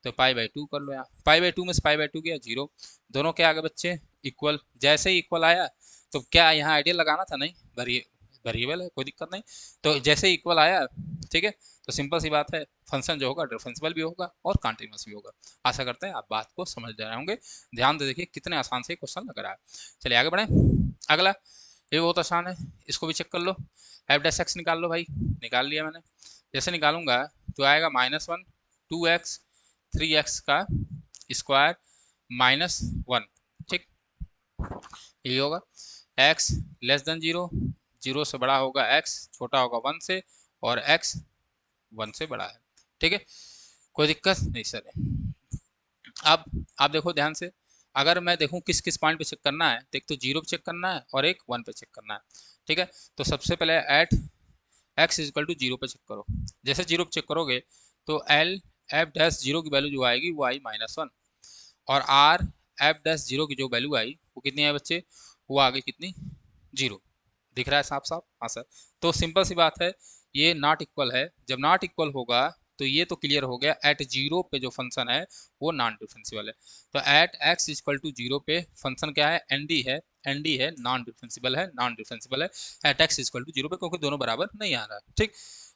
तो पाई बाई 2 कर लो। यहाँ पाई बाई 2 में से पाई बाई 2 गया 0, दोनों क्या आ गए बच्चे, इक्वल। जैसे ही इक्वल आया तो क्या यहाँ आइडियल लगाना था, नहीं, वेरिएबल है, कोई दिक्कत नहीं। तो जैसे इक्वल आया, ठीक है, तो सिंपल सी बात है, फंक्शन जो होगा डिफरेंशियल भी होगा और कंटीन्यूअस भी होगा। आशा करते हैं आप बात को समझ रहे होंगे। ध्यान से देखिए कितने आसान से क्वेश्चन लग रहा है। चलिए आगे बढ़े। अगला ये बहुत आसान है, इसको भी चेक कर लो। एफ डैश एक्स निकाल लो भाई, निकाल लिया मैंने। जैसे निकालूंगा तो आएगा -1 2x 3x का स्क्वायर -1, ठीक, यही होगा। x लेस देन 0, 0 से बड़ा होगा x, छोटा होगा 1 से, और x 1 से बड़ा है, ठीक है, कोई दिक्कत नहीं सर। अब आप देखो ध्यान से, अगर मैं देखूं किस किस पॉइंट पे चेक करना है, तो एक तो 0 पे चेक करना है और एक 1 पे चेक करना है, ठीक है। तो सबसे पहले एट x इक्वल टू 0 पे चेक करो। जैसे 0 पे चेक करोगे तो एल एफ डैश 0 की वैल्यू जो आएगी वो आई -1, और आर एफ डैश 0 की जो वैल्यू आई वो कितनी है बच्चे, वो आ गई कितनी, 0। दिख रहा है साफ साफ, हाँ सर। तो सिंपल सी बात है, ये नॉट इक्वल है। जब नॉट इक्वल होगा तो ये तो क्लियर हो गया, एट 0 पे जो फंक्शन है वो नॉन डिफरेंशिबल है। तो एट एक्स इक्वल टू 0 पे फंक्शन क्या है, एनडी है, एनडी है, नॉन डिफरेंशिबल है, नॉन डिफरेंशिबल है एट एक्स इक्वल टू 0 पे, क्योंकि दोनों बराबर नहीं आ रहा है, ठीक।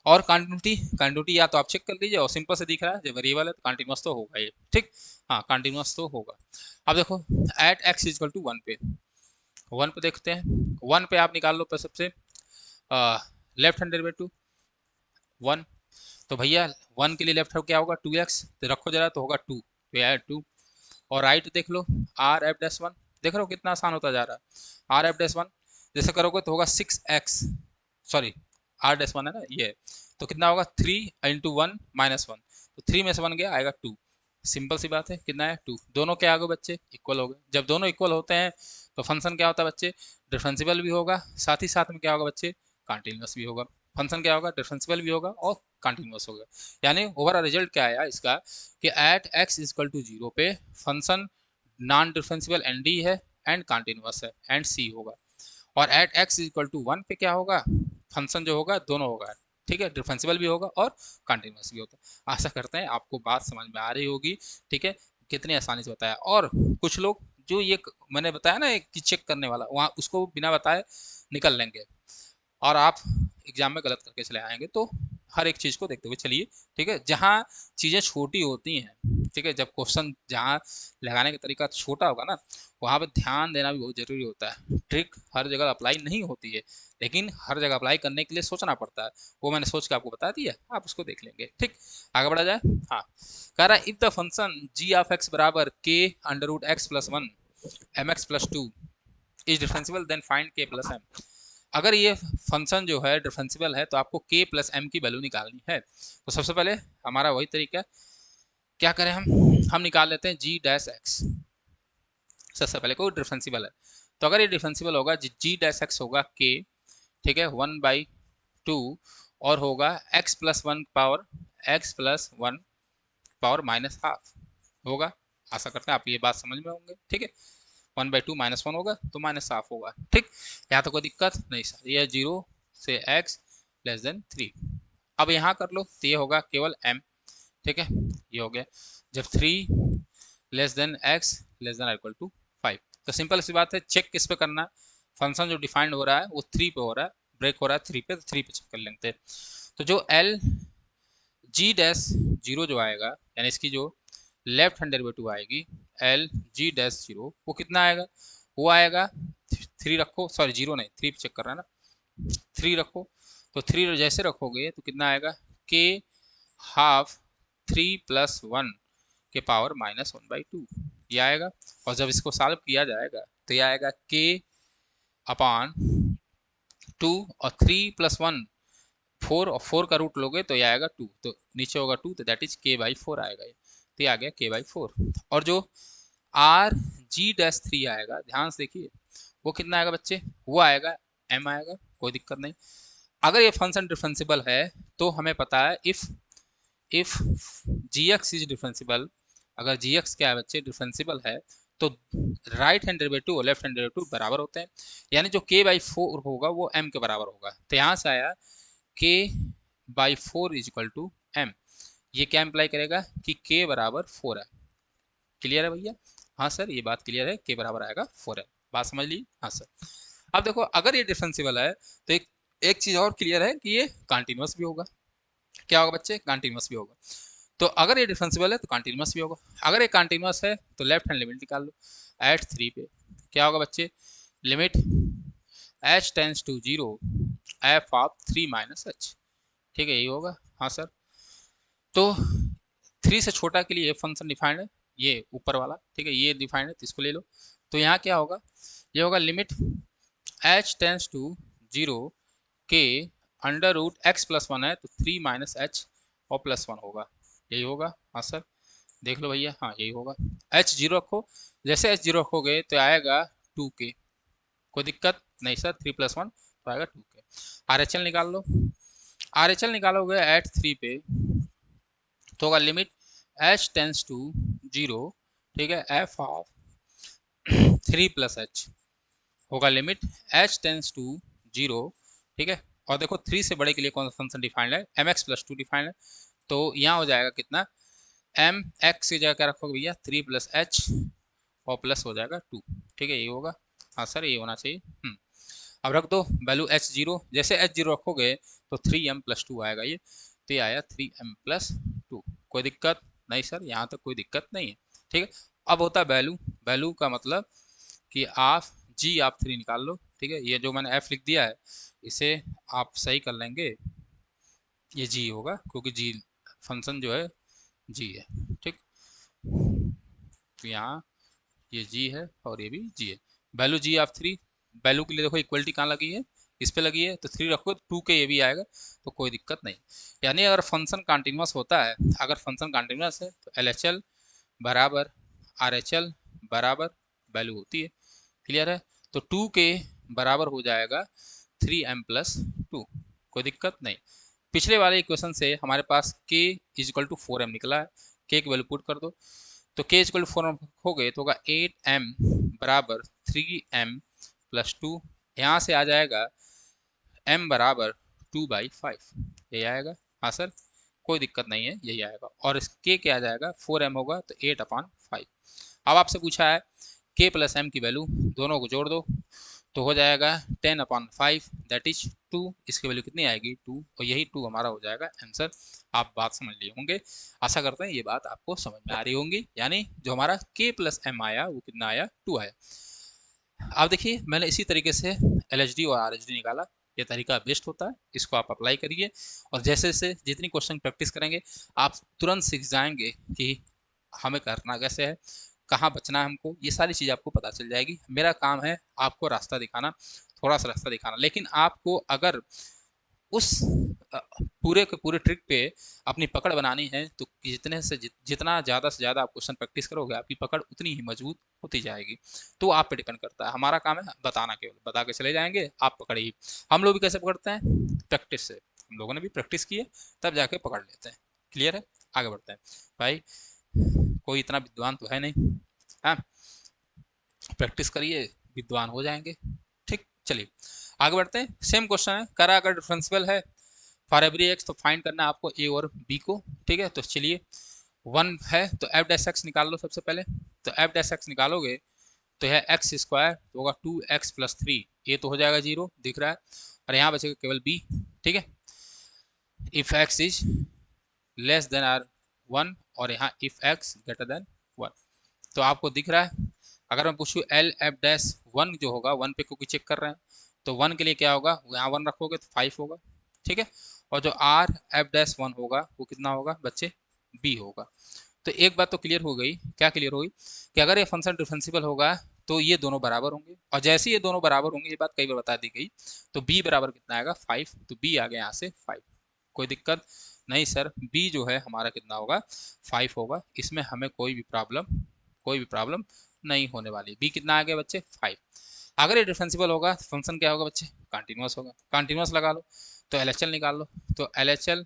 और कंटिन्यूटी, कंटिन्यूटी या तो आप चेक कर लीजिए, और सिंपल से दिख रहा है जब वेरिएबल है तो कंटिन्यूअस तो होगा ये, ठीक, हाँ कंटिन्यूअस तो होगा। अब देखो एट एक्स इक्वल टू 1 पे, 1 पे देखते हैं। 1 पे आप निकाल लो पर सबसे लेफ्ट हैंड डेरिवेटिव 1, तो भैया 1 के लिए लेफ्ट हैंड क्या होगा, 2x, तो रखो जरा तो होगा 2, तो यार 2। और राइट देख लो, आर एफ डैश 1, देख रहे हो कितना आसान होता जा रहा है। आर एफ डैश 1 जैसे करोगे तो होगा 6x, सॉरी आर डैश 1 है ना ये, तो कितना होगा 3 इंटू 1 -1, तो 3 में से 1 गया, आएगा 2। सिंपल सी बात है, कितना है 2। दोनों क्या आ गए बच्चे, इक्वल हो गए। जब दोनों इक्वल होते हैं तो फंक्शन क्या होता है बच्चे, डिफरेंशिबल भी होगा, साथ ही साथ में क्या होगा बच्चे, कंटिन्यूअस भी होगा। फंक्शन क्या होगा, डिफरेंशिबल भी होगा और कंटिन्यूअस होगा। यानी ओवरऑल रिजल्ट क्या आया इसका, कि एट एक्स इक्वल टू 0 पे फंक्शन नॉन डिफरेंशिबल एन डी है एंड कंटिन्यूअस है, एंड सी होगा। और एट एक्स इक्वल टू 1 पे क्या होगा, फंक्शन जो होगा दोनों होगा, ठीक है, डिफरेंशिबल भी होगा और कंटिन्यूअस भी होता है। आशा करते हैं आपको बात समझ में आ रही होगी, ठीक है, कितनी आसानी से बताया। और कुछ लोग जो ये मैंने बताया ना कि चेक करने वाला, वहाँ उसको बिना बताए निकल लेंगे, और आप एग्जाम में गलत करके चले आएंगे। तो हर एक चीज़ को देखते हुए चलिए, ठीक है, जहाँ चीज़ें छोटी होती हैं, ठीक है, जब क्वेश्चन जहाँ लगाने का तरीका छोटा होगा ना, वहाँ पे ध्यान देना भी बहुत ज़रूरी होता है। ट्रिक हर जगह अप्लाई नहीं होती है, लेकिन हर जगह अप्लाई करने के लिए सोचना पड़ता है। वो मैंने सोच के आपको बता दिया, आप उसको देख लेंगे, ठीक। आगे बढ़ा जाए। हाँ, कह रहा है if the function g of x बराबर k under root x plus 1 m x plus 2 is differentiable then find k plus m. अगर ये फंक्शन जो है डिफरेंशिबल है तो आपको k प्लस एम की वैल्यू निकालनी है। तो सबसे पहले हमारा वही तरीका, क्या करें हम निकाल लेते हैं g डैश एक्स। सबसे पहले कोई डिफरेंशिबल है, तो अगर ये डिफरेंशिबल होगा जी डैश एक्स होगा k, ठीक है, 1/2, और होगा x plus 1 power x plus 1 power -½ होगा। आशा करते हैं आप ये बात समझ में होंगे, ठीक है। 1/2 -1 होगा तो -½ होगा, ठीक। यहाँ तो कोई दिक्कत नहीं सर, ये 0 से x लेस देन 3। अब यहाँ कर लो तो ये होगा केवल m, ठीक है, ये हो गया। जब 3 less than x less than equal to 5, तो सिंपल सी बात है, चेक किस पे करना है, फंक्शन जो डिफाइंड हो रहा है वो 3 पे हो रहा है, ब्रेक हो रहा है 3 पे, तो 3 पे चेक कर लेते हैं। तो जो l g डैश 0 जो आएगा, यानी इसकी जो लेफ्ट हैंड डेरिवेटिव आएगी एल जी डैश 0, वो कितना आएगा, वो आएगा 3 रखो, सॉरी 0 नहीं, 3 चेक कर रहा है ना, 3 रखो। तो 3 जैसे रखोगे तो कितना आएगा, के हाफ 3 प्लस 1 के पावर -1/2, ये आएगा। और जब इसको सॉल्व किया जाएगा तो ये आएगा के अपॉन 2, और 3 प्लस 1 4, और 4 का रूट लोगे तो ये आएगा 2, तो नीचे होगा 2, तो दैट इज k/4 आएगा ये, तो ये आ गया k/4। और जो आर जी डैश 3 आएगा, ध्यान से देखिए, वो कितना आएगा बच्चे, वो आएगा m आएगा, कोई दिक्कत नहीं। अगर ये फंक्शन डिफरेंशिबल है तो हमें पता है इफ जी एक्स इज डिफरेंशिबल, अगर जी एक्स क्या है बच्चे, डिफरेंशिबल है, तो राइट हैंड डेरिवेटिव और लेफ्ट हैंड डेरिवेटिव बराबर होते हैं, यानी जो k/4 होगा वो m के बराबर होगा। तो यहाँ से आया k/4 is equal to m। ये क्या इंप्लाई करेगा कि k बराबर 4 है। क्लियर है भैया, हाँ सर ये बात क्लियर है, k बराबर आएगा 4 है, बात समझ ली, हाँ सर। अब देखो अगर ये डिफरेंशिबल है तो एक एक चीज़ और क्लियर है कि ये कंटिन्यूस भी होगा। क्या होगा बच्चे? कंटिन्यूस भी होगा। तो अगर ये डिफरेंशियल है तो कंटिन्यूस भी होगा। अगर ये कंटिन्यूस है तो लेफ्ट हैंड लिमिट निकाल लो। एट 3 पे क्या होगा बच्चे? Limit h tends to 0 f of 3 minus h। ठीक है, यही होगा। हाँ सर। तो 3 से छोटा के लिए ये फंक्शन डिफाइंड है, ये ऊपर वाला। ठीक है, ये डिफाइंड है तो इसको ले लो। तो यहाँ क्या होगा? ये होगा लिमिट h टेंस टू 0 के under root x plus one है तो 3 माइनस एच और प्लस वन होगा। यही होगा। हाँ सर, देख लो भैया। हाँ यही होगा। h जीरो रखो, जैसे h जीरो रखोगे तो आएगा 2k। कोई दिक्कत नहीं सर, 3 प्लस वन तो आएगा 2k। आर एच एल निकाल लो। आर एच एल निकालोगे एट 3 पे तो होगा लिमिट h टेंस टू 0, ठीक है, f ऑफ 3 प्लस एच होगा लिमिट h टेंस टू 0। ठीक है, और देखो 3 से बड़े के लिए कौन सा फंक्शन डिफाइंड है? M x plus two defined है। तो यहाँ हो जाएगा कितना? एम एक्स की जगह क्या रखोगे भैया? 3 प्लस एच और प्लस हो जाएगा 2। ठीक है, ये होगा। हाँ सर, ये होना चाहिए। अब रख दो वैल्यू एच जीरो। जैसे एच जीरो रखोगे तो 3m प्लस टू आएगा ये। तो ये आया 3m प्लस टू। कोई दिक्कत नहीं सर, यहाँ तक कोई दिक्कत नहीं है। ठीक है, अब होता है वैल्यू। वैल्यू का मतलब कि आप जी आप 3 निकाल लो। ठीक है, ये जो मैंने f लिख दिया है इसे आप सही कर लेंगे, ये जी होगा क्योंकि जी फंक्शन जो है जी है। ठीक, तो यहाँ ये जी है और ये भी जी है। वैल्यू जी ऑफ 3, वैल्यू के लिए देखो इक्वलिटी कहाँ लगी है? इस पे लगी है, तो 3 रखो 2 के ये भी आएगा तो कोई दिक्कत नहीं। यानी अगर फंक्शन कंटिन्यूस होता है, अगर फंक्शन कंटिन्यूस है तो एल एच एल बराबर आर एच एल बराबर वैल्यू होती है। क्लियर है? तो 2 के बराबर हो जाएगा 3m प्लस टू। कोई दिक्कत नहीं। पिछले वाले इक्वेशन से हमारे पास k is equal to 4m निकला है। k की वैल्यू पुट कर दो तो k इक्वल टू 4 हो गए तो होगा 8m बराबर 3m प्लस टू। यहाँ से आ जाएगा m बराबर 2/5, यही आएगा। हाँ सर, कोई दिक्कत नहीं है, यही आएगा। और इस k क्या आ जाएगा? 4m होगा तो 8/5। अब आपसे पूछा है k प्लस m की वैल्यू, दोनों को जोड़ दो तो हो जाएगा 10/5 दैट इज 2। इसकी वैल्यू कितनी आएगी? 2। और यही 2 हमारा हो जाएगा आंसर। आप बात समझ लिए होंगे, आशा करते हैं ये बात आपको समझ में आ रही होंगी। यानी जो हमारा k प्लस m आया वो कितना आया? 2 आया। अब देखिए मैंने इसी तरीके से LHD और RHD निकाला। ये तरीका बेस्ट होता है, इसको आप अप्लाई करिए और जैसे जैसे जितनी क्वेश्चन प्रैक्टिस करेंगे आप तुरंत सीख जाएंगे कि हमें करना कैसे है, कहाँ बचना है हमको। ये सारी चीज़ आपको पता चल जाएगी। मेरा काम है आपको रास्ता दिखाना, थोड़ा सा रास्ता दिखाना। लेकिन आपको अगर उस पूरे के पूरे ट्रिक पे अपनी पकड़ बनानी है तो जितना ज़्यादा से ज़्यादा आप क्वेश्चन प्रैक्टिस करोगे आपकी पकड़ उतनी ही मजबूत होती जाएगी। तो आप पे डिपेंड करता है। हमारा काम है बताना, केवल बता के चले जाएंगे, आप पकड़िए। हम लोग भी कैसे पकड़ते हैं? प्रैक्टिस से। हम लोगों ने भी प्रैक्टिस की है तब जाके पकड़ लेते हैं। क्लियर है? आगे बढ़ते हैं भाई। कोई इतना विद्वान तो है नहीं, हाँ, प्रैक्टिस करिए विद्वान हो जाएंगे। ठीक, चलिए आगे बढ़ते हैं। सेम क्वेश्चन है, करा अगर डिफरेंशियल है फॉर एवरी एक्स तो फाइंड करना है आपको ए और बी को। ठीक है, तो चलिए 1 है तो एफ डैश एक्स निकाल लो सबसे पहले। तो एफ डैश एक्स निकालोगे तो यह एक्स स्क्वायर तो होगा 2x प्लस 3। ये तो हो जाएगा 0 दिख रहा है, और यहाँ बचेगा केवल बी। ठीक है, if x is less than or 1 और यहाँ इफ एक्स ग्रेटर देन 1। तो आपको दिख रहा है। अगर मैं पूछूँ एल एफ डैश 1 जो होगा, 1 पे क्योंकि चेक कर रहे हैं तो 1 के लिए क्या होगा? यहाँ 1 रखोगे तो 5 होगा। ठीक है, और जो आर एफ डैश 1 होगा वो कितना होगा बच्चे? बी होगा। तो एक बात तो क्लियर हो गई। क्या क्लियर होगी? कि अगर ये फंक्शन डिफरेंशिएबल होगा तो ये दोनों बराबर होंगे, और जैसे ये दोनों बराबर होंगे, ये बात कई बार बता दी गई, तो बी बराबर कितना आएगा? 5। तो बी आ गया यहाँ से 5। कोई दिक्कत नहीं सर, बी जो है हमारा कितना होगा? 5 होगा। इसमें हमें कोई भी प्रॉब्लम नहीं होने वाली। बी कितना आ गया बच्चे? 5। अगर ये डिफरेंशिएबल होगा फंक्शन क्या होगा बच्चे? कंटिन्यूस होगा। कंटिन्यूस लगा लो तो LHL निकाल लो। तो LHL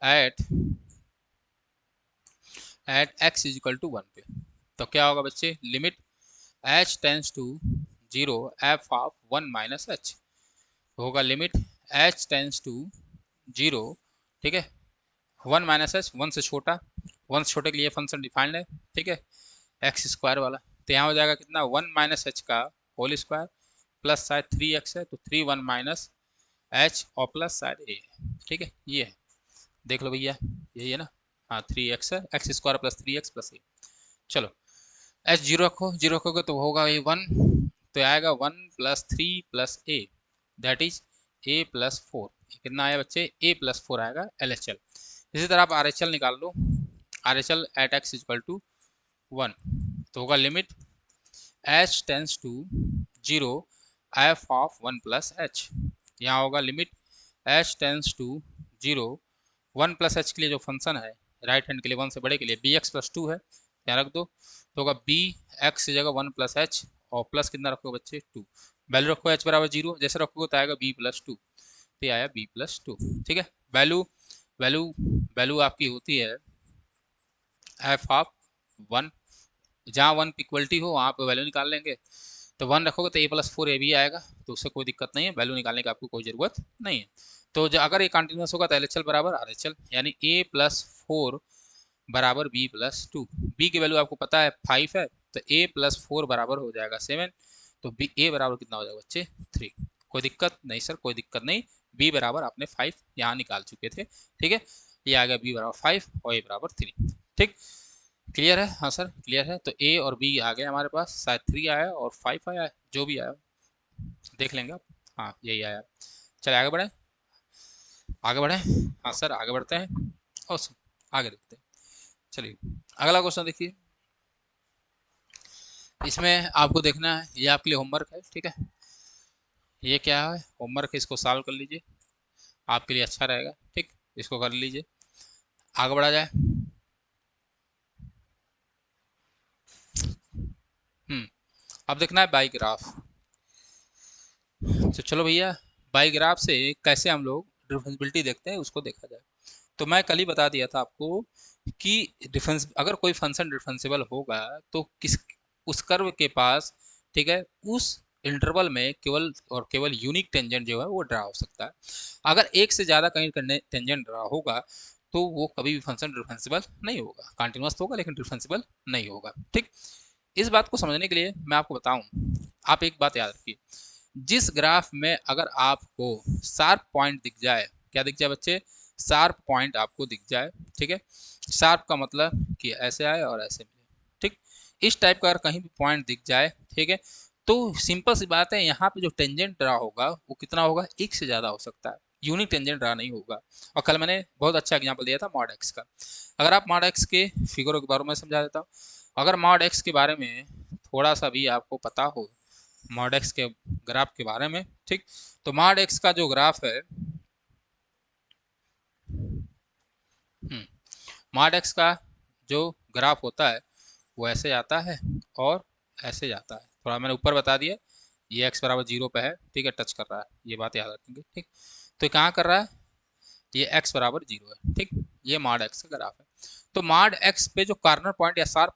at x is equal to 1 पे तो क्या होगा बच्चे? Limit h tends to 0 f of 1 minus h होगा। लिमिट h टेंस टू 0, ठीक है, 1 माइनस एच, 1 से छोटा, 1 से छोटे के लिए फंक्शन डिफाइंड है। ठीक है, एक्स स्क्वायर वाला। तो यहाँ हो जाएगा कितना? 1 माइनस एच का होल स्क्वायर प्लस शायद 3x है तो 3 1 माइनस एच और प्लस शायद ए, ठीक है ये है, देख लो भैया यही है ना, हाँ 3x है, x square plus 3x plus a. चलो एच जीरो रखो, जीरो रखोगे तो होगा ये 1, तो आएगा 1 plus 3 plus A, that is a plus 4। कितना आया बच्चे, ए प्लस 4 आएगा एल एच एल। इसी तरह आप आर एच एल निकाल लो, R H L at x equal to 1, तो होगा limit h tends to 0 f of 1 plus h, यहाँ होगा limit h tends to 0 1 plus h के लिए जो फंक्शन है राइट हैंड के लिए 1 से बड़े के लिए बी एक्स प्लस 2 है, यहाँ रख दो, तो होगा बी एक्स की जगह 1 प्लस एच और प्लस कितना रखोगे बच्चे 2, वैल्यू रखो एच बराबर 0, जैसे रखोगे तो आएगा बी प्लस 2, तो ये आया बी प्लस 2, ठीक है। वैल्यू वैल्यू वैल्यू आपकी होती है एफ ऑफ 1, जहाँ 1 इक्वलिटी हो वहाँ पे वैल्यू निकाल लेंगे, तो 1 रखोगे तो ए प्लस 4 ए भी आएगा, तो उससे कोई दिक्कत नहीं है, वैल्यू निकालने की आपको कोई ज़रूरत नहीं है। तो अगर ये कंटिन्यूस होगा तो एल एच एल बराबर आर एच एल, यानी ए प्लस 4 बराबर बी प्लस 2, बी की वैल्यू आपको पता है 5 है, तो ए प्लस 4 बराबर हो जाएगा 7, तो बी ए बराबर कितना हो जाएगा बच्चे 3। कोई दिक्कत नहीं सर, कोई दिक्कत नहीं, बी बराबर आपने 5 यहाँ निकाल चुके थे, ठीक है, ये आ गया बी बराबर 5 और ए बराबर 3, ठीक, क्लियर है, हाँ सर क्लियर है। तो ए और बी आ गए हमारे पास, शायद 3 आया और 5 आया, जो भी आया देख लेंगे आप, हाँ यही आया। चलिए आगे बढ़े, आगे बढ़े, हाँ सर आगे बढ़ते हैं और आगे देखते हैं। चलिए अगला क्वेश्चन देखिए, इसमें आपको देखना है, ये आपके लिए होमवर्क है, ठीक है, ये क्या है होमवर्क है, इसको सॉल्व कर लीजिए, आपके लिए अच्छा रहेगा, ठीक, इसको कर लीजिए, आगे बढ़ा जाए। अब देखना है बाई ग्राफ, तो चलो भैया बाई ग्राफ से कैसे हम लोग डिफरेंशियबिलिटी देखते हैं उसको देखा जाए। तो मैं कल ही बता दिया था आपको कि डिफरेंस अगर कोई फंक्शन डिफरेंशियबल होगा तो किस उस कर्व के पास, ठीक है, उस इंटरवल में केवल और केवल यूनिक टेंजेंट जो है वो ड्रा हो सकता है। अगर एक से ज़्यादा कहीं टेंजेंट ड्रा होगा तो वो कभी भी फंक्शन डिफरेंशियबल नहीं होगा, कंटिन्यूस तो होगा लेकिन डिफरेंशियबल नहीं होगा, ठीक। इस बात को समझने के लिए मैं आपको बताऊं, आप एक बात याद रखिए, जिस ग्राफ में अगर आपको शार्प पॉइंट दिख जाए, क्या दिख जाए बच्चे, शार्प पॉइंट आपको दिख जाए, ठीक है, शार्प का मतलब कि ऐसे आए और ऐसे मिले, ठीक, इस टाइप का अगर कहीं भी पॉइंट दिख जाए, ठीक है, तो सिंपल सी बात है, यहाँ पे जो टेंजेंट ड्रा होगा वो कितना होगा, एक से ज़्यादा हो सकता है, यूनिक टेंजेंट ड्रा नहीं होगा। और कल मैंने बहुत अच्छा एग्जाम्पल दिया था मॉड एक्स का, अगर आप मॉड एक्स के फिगरों के बारे में समझा देता हूँ, अगर मॉड एक्स के बारे में थोड़ा सा भी आपको पता हो, मॉड एक्स के ग्राफ के बारे में, ठीक, तो मॉड एक्स का जो ग्राफ है, मॉड एक्स का जो ग्राफ होता है वो ऐसे जाता है और ऐसे जाता है, थोड़ा मैंने ऊपर बता दिया, ये x बराबर 0 पे है, ठीक है, टच कर रहा है, ये बात याद रखेंगे, ठीक, तो कहाँ कर रहा है, ये x बराबर 0 है, ठीक, ये मॉड एक्स का ग्राफ है। तो मॉड एक्स पे जो कॉर्नर पॉइंट या शार्प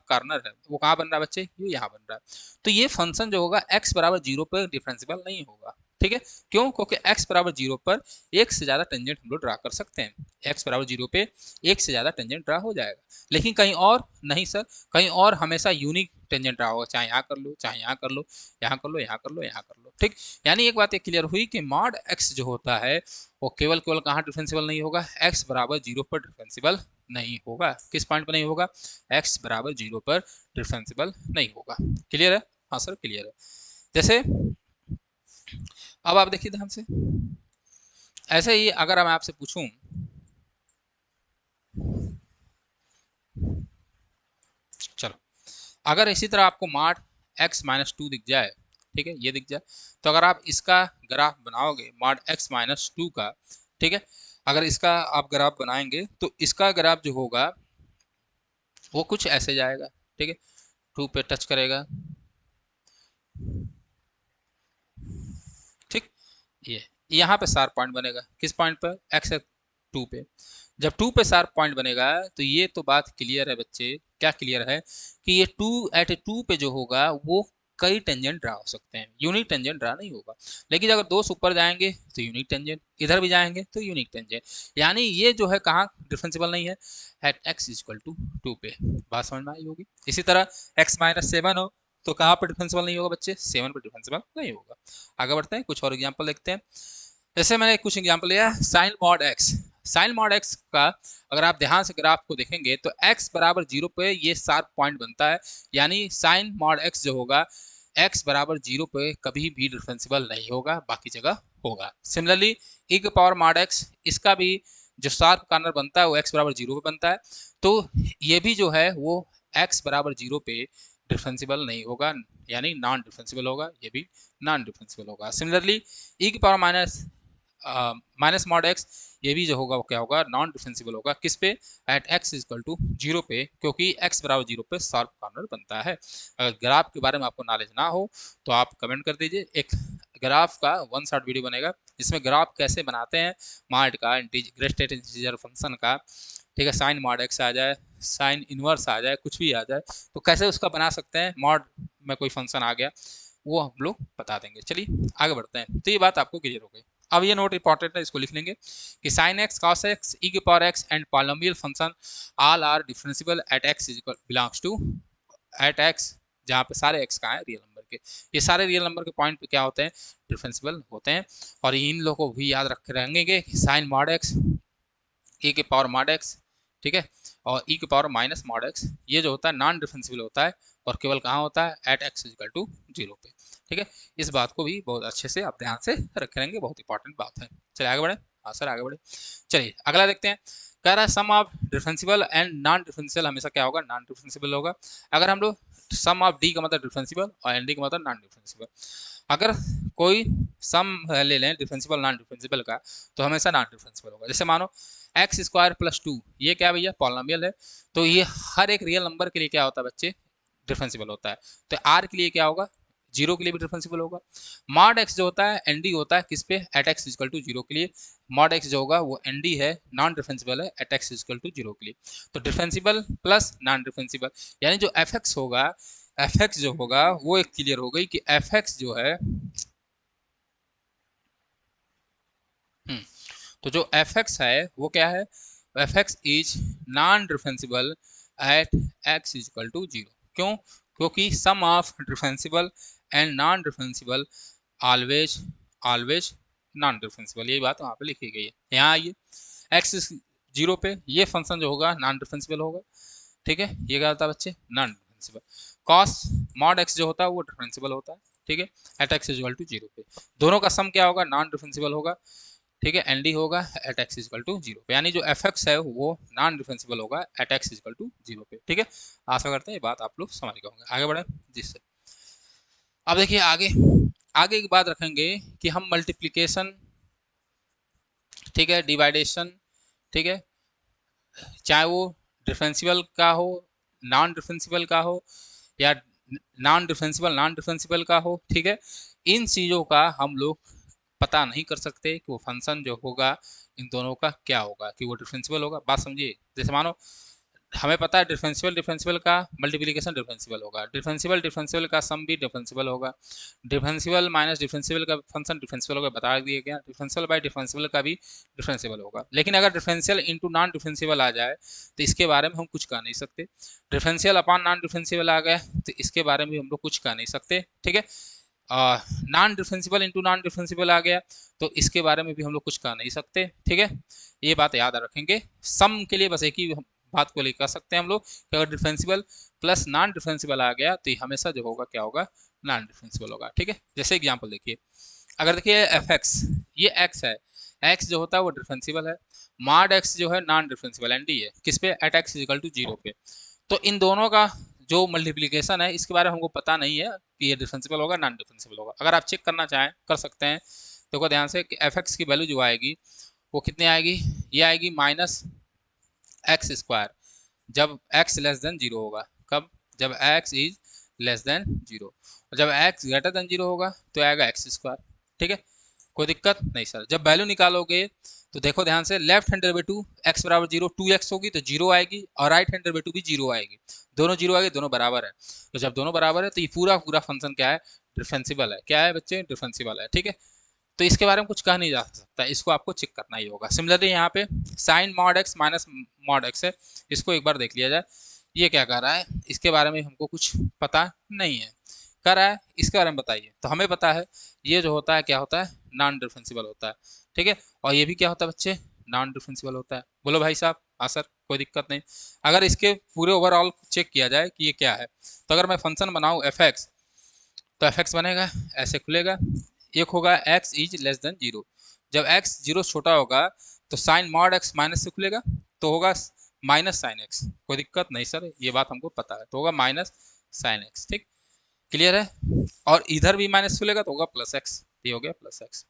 कॉर्नर है वो कहाँ बन रहा है बच्चे, ये यहाँ बन रहा है, तो ये फंक्शन जो होगा x बराबर 0 पर डिफरेंशियबल नहीं होगा, ठीक है, क्यों, क्योंकि x बराबर 0 पर एक से ज़्यादा टेंजेंट हम लोग ड्रा कर सकते हैं, x बराबर 0 पे एक से ज़्यादा टेंजेंट ड्रा हो जाएगा, लेकिन कहीं और नहीं सर, कहीं और हमेशा यूनिक टेंजेंट ड्रा होगा, चाहे यहाँ कर लो, चाहे यहाँ कर लो, यहाँ कर लो, यहाँ कर लो, यहाँ कर लो, ठीक। यानी एक बात ये क्लियर हुई कि मॉड एक्स जो होता है वो केवल केवल कहाँ डिफरेंशियबल नहीं होगा, x बराबर 0 पर डिफरेंशियबल नहीं होगा, किस पॉइंट पर नहीं होगा, x बराबर 0 पर डिफरेंशियबल नहीं होगा, क्लियर है, हाँ सर क्लियर है। जैसे अब आप देखिए ध्यान से, ऐसे ही अगर मैं आपसे पूछूं, चलो अगर इसी तरह आपको मॉड x माइनस 2 दिख जाए, ठीक है, ये दिख जाए, तो अगर आप इसका ग्राफ बनाओगे मॉड x माइनस 2 का, ठीक है, अगर इसका आप ग्राफ बनाएंगे तो इसका ग्राफ जो होगा वो कुछ ऐसे जाएगा, ठीक है, 2 पे टच करेगा, ठीक, ये यहाँ पे शार्प पॉइंट बनेगा, किस पॉइंट पर, एक्स 2 पे, जब 2 पे शार्प पॉइंट बनेगा तो ये तो बात क्लियर है बच्चे, क्या क्लियर है कि ये 2 एट 2 पे जो होगा वो कई टेंजेंट ड्रा हो सकते हैं, यूनिक टेंजेंट ड्रा नहीं होगा, लेकिन अगर दो ऊपर जाएंगे तो यूनिक टेंजेंट, इधर भी जाएंगे तो यूनिक टेंजेंट, यानी ये जो है कहाँ डिफरेंशियबल नहीं है, एट एक्स इक्वल टू 2 पे, बात समझ में आई होगी। इसी तरह x माइनस 7 हो तो कहाँ पर डिफरेंशियबल नहीं होगा बच्चे, 7 पर डिफरेंशियबल नहीं होगा। आगे बढ़ते हैं, कुछ और एग्जांपल देखते हैं, जैसे मैंने कुछ एग्जांपल लिया, sine mod x. Sine mod x का अगर आप ध्यान से ग्राफ को देखेंगे तो x बराबर 0 पे ये शार्प पॉइंट बनता है, यानी साइन मॉड एक्स जो होगा x बराबर 0 पे कभी भी डिफरेंशियल नहीं होगा, बाकी जगह होगा। सिमिलरली e की पावर मॉड x, इसका भी जो शार्प कॉर्नर बनता है वो x बराबर 0 पे बनता है, तो ये भी जो है वो x बराबर 0 पे डिफरेंशियल नहीं होगा, यानी नॉन डिफरेंशियल होगा, ये भी नॉन डिफरेंशियल होगा। सिमिलरली e की पावर माइनस मॉड एक्स, ये भी जो होगा वो क्या होगा, नॉन डिफरेंशियल होगा, किस पे, एट एक्स इजकल टू 0 पे, क्योंकि x बराबर 0 पे शार्प कॉर्नर बनता है। अगर ग्राफ के बारे में आपको नॉलेज ना हो तो आप कमेंट कर दीजिए, एक ग्राफ का वन शॉट वीडियो बनेगा जिसमें ग्राफ कैसे बनाते हैं मॉड का, ग्रेटेड इंटीजर फंक्शन का, ठीक है, साइन मॉड एक्स आ जाए, साइन इनवर्स आ जाए, कुछ भी आ जाए, तो कैसे उसका बना सकते हैं, मॉड में कोई फंक्शन आ गया वो हम लोग बता देंगे। चलिए आगे बढ़ते हैं, तो ये बात आपको क्लियर हो गई। अब ये नोट इंपॉर्टेंट है, इसको लिख लेंगे कि sine x cos x e की power x and polynomial function all are differential at x belongs to at x, जहाँ पे सारे एक्स का है रियल नंबर के, ये सारे रियल नंबर के पॉइंट पे क्या होते हैं, डिफरेंशियल होते हैं। और इन लोगों को भी याद रख रहेंगे कि साइन मॉड एक्स, ए के पावर मॉड एक्स, ठीक है, और ई के पावर माइनस मॉड एक्स, ये जो होता है नॉन डिफरेंशियल होता है और केवल कहाँ होता है, एट एक्स इक्वल टू 0 पे, ठीक है। इस बात को भी बहुत अच्छे से आप ध्यान से रख रहेंगे, बहुत इंपॉर्टेंट बात है। चलिए आगे बढ़े, हाँ सर आगे बढ़े। चलिए अगला देखते हैं, कह रहा है sum of differential and non differential हमेशा क्या होगा, नॉन डिफरेंशियल होगा। अगर हम लोग सम ऑफ डी का मतलब डिफरेंशियल और एन डी का मतलब नॉन डिफरेंशियल, अगर कोई सम ले लें डिफरेंशियल नॉन डिफरेंशियल का तो हमेशा नॉन डिफरेंशियल होगा। जैसे मानो एक्स स्क्वायर प्लस 2, ये क्या भैया, पॉलिनोमियल है, तो ये हर एक रियल नंबर के लिए क्या होता है बच्चे, डिफरेंशियल होता है। तो आर के लिए क्या होगा, 0 के लिए भी डिफरेंशियल होगा। मॉड एक्स जो होता है एन डी होता है किस पे, एट एक्स इक्वल टू 0 के लिए, मॉड एक्स जो होगा वो एन डी है, नॉन डिफरेंशियल है एट एक्स इक्वल टू 0 के लिए। तो डिफरेंशियल प्लस नॉन डिफरेंशियल, यानी जो एफ एक्स होगा, एफ एक्स जो होगा वो एक क्लियर हो गई कि एफ एक्स जो है, तो जो एफ एक्स है वो क्या है, F x is non differential at x equal to 0। क्यों, क्योंकि sum of differential and non differential always always non differential, यही बात वहाँ पे लिखी गई है। यहाँ आइए, एक्स 0 पे ये फंक्शन जो होगा नॉन डिफरेंशियल होगा, ठीक है, ये क्या होता है बच्चे, non differential. Cos mod x जो होता है वो डिफरेंशियल होता है, ठीक है, एट एक्स इक्वल टू 0 पे, दोनों का सम क्या होगा, नॉन डिफरेंशियल होगा, ठीक है, एन डी होगा एट एक्स इक्वल टू 0 पे, यानी जो एफ एक्स है वो नॉन डिफरेंशियल होगा एट एक्स इक्वल टू 0 पे, ठीक है। आशा करते हैं ये बात आप लोग समझ गए होंगे। आगे बढ़े जिससे, अब देखिए आगे, आगे एक बात रखेंगे कि हम मल्टीप्लीकेशन, ठीक है, डिवाइडेशन, ठीक है, चाहे वो डिफरेंशियल का हो, नॉन डिफरेंशियल का हो, या नॉन डिफरेंशियल का हो, ठीक है, इन चीज़ों का हम लोग पता नहीं कर सकते कि वो फंक्शन जो होगा इन दोनों का क्या होगा, कि वो डिफरेंशियल होगा। बात समझिए, जैसे मानो हमें पता है डिफरेंशियल डिफरेंशियल का मल्टीप्लिकेशन डिफरेंशियल होगा, डिफरेंशियल डिफरेंशियल का सम भी डिफरेंशियल होगा, डिफरेंशियल माइनस डिफरेंशियल का फंक्शन डिफरेंशियल होगा, बता दिया गया, डिफरेंशियल बाय डिफरेंशियल का भी डिफरेंशियल होगा। लेकिन अगर डिफरेंशियल इंटू नॉन डिफरेंशियल आ जाए तो इसके बारे में हम कुछ कह नहीं सकते, डिफरेंशियल अपॉन नॉन डिफरेंशियल आ गए तो इसके बारे में हम लोग कुछ कह नहीं सकते, ठीक है। Non differential into non differential आ गया तो इसके बारे में भी हम लोग कुछ कह नहीं सकते, ठीक है। ये बात याद रखेंगे, सम के लिए बस एक ही बात को लेकर सकते हैं हम लोग कि अगर डिफरेंशियल प्लस नॉन डिफरेंशियल आ गया तो ये हमेशा जो होगा क्या होगा, नॉन डिफरेंशियल होगा, ठीक है। जैसे एग्जांपल देखिए, अगर देखिए एफ एक्स, ये एक्स है, एक्स जो होता है वो डिफरेंशियल है, मॉड एक्स जो है नॉन डिफरेंशियल एंड डी है किस पे, एट एक्स इक्वल टू 0 पे, तो इन दोनों का जो मल्टीप्लिकेशन है इसके बारे में हमको पता नहीं है कि ये डिफरेंशियल होगा नॉन डिफरेंशियल होगा। अगर आप चेक करना चाहें कर सकते हैं, देखो ध्यान से कि एफ एक्स की वैल्यू जो आएगी वो कितनी आएगी, ये आएगी माइनस एक्स स्क्वायर, जब x लेस देन 0 होगा, कब, जब x इज लेस देन 0, और जब x ग्रेटर देन 0 होगा तो आएगा एक्स स्क्वायर, ठीक है, कोई दिक्कत नहीं सर। जब वैल्यू निकालोगे तो देखो ध्यान से, लेफ्ट हैंड डेरिवेटिव x बराबर 0 2x होगी तो 0 आएगी, और राइट हैंड डेरिवेटिव भी 0 आएगी, दोनों 0 आएगी, दोनों बराबर है। तो जब दोनों बराबर है तो ये पूरा पूरा फंक्शन क्या है, डिफरेंशियल है, क्या है बच्चे, डिफरेंशियल है, ठीक है। तो इसके बारे में कुछ कहा नहीं जा सकता, इसको आपको चेक करना ही होगा। सिमिलरली यहाँ पे sine mod x minus mod x है, इसको एक बार देख लिया जाए, ये क्या कर रहा है, इसके बारे में हमको कुछ पता नहीं है, कर रहा है इसके बारे में बताइए, तो हमें पता है ये जो होता है क्या होता है, नॉन डिफरेंशियल होता है, ठीक है। और ये भी क्या होता है बच्चे, नॉन डिफरेंशियल होता है। बोलो भाई साहब, हाँ सर, कोई दिक्कत नहीं। अगर इसके पूरे ओवरऑल चेक किया जाए कि ये क्या है, तो अगर मैं फंक्शन बनाऊँ एफ एक्स, तो एफ एक्स बनेगा ऐसे खुलेगा। एक होगा x is less than zero, जब एक्स जीरो छोटा होगा तो साइन मॉड एक्स माइनस से खुलेगा, तो होगा माइनस साइन एक्स। कोई दिक्कत नहीं सर, ये बात हमको पता है, तो होगा माइनस साइन एक्स। ठीक, क्लियर है। और इधर भी माइनस खुलेगा तो होगा प्लस एक्स, ये हो गया प्लस एक्स।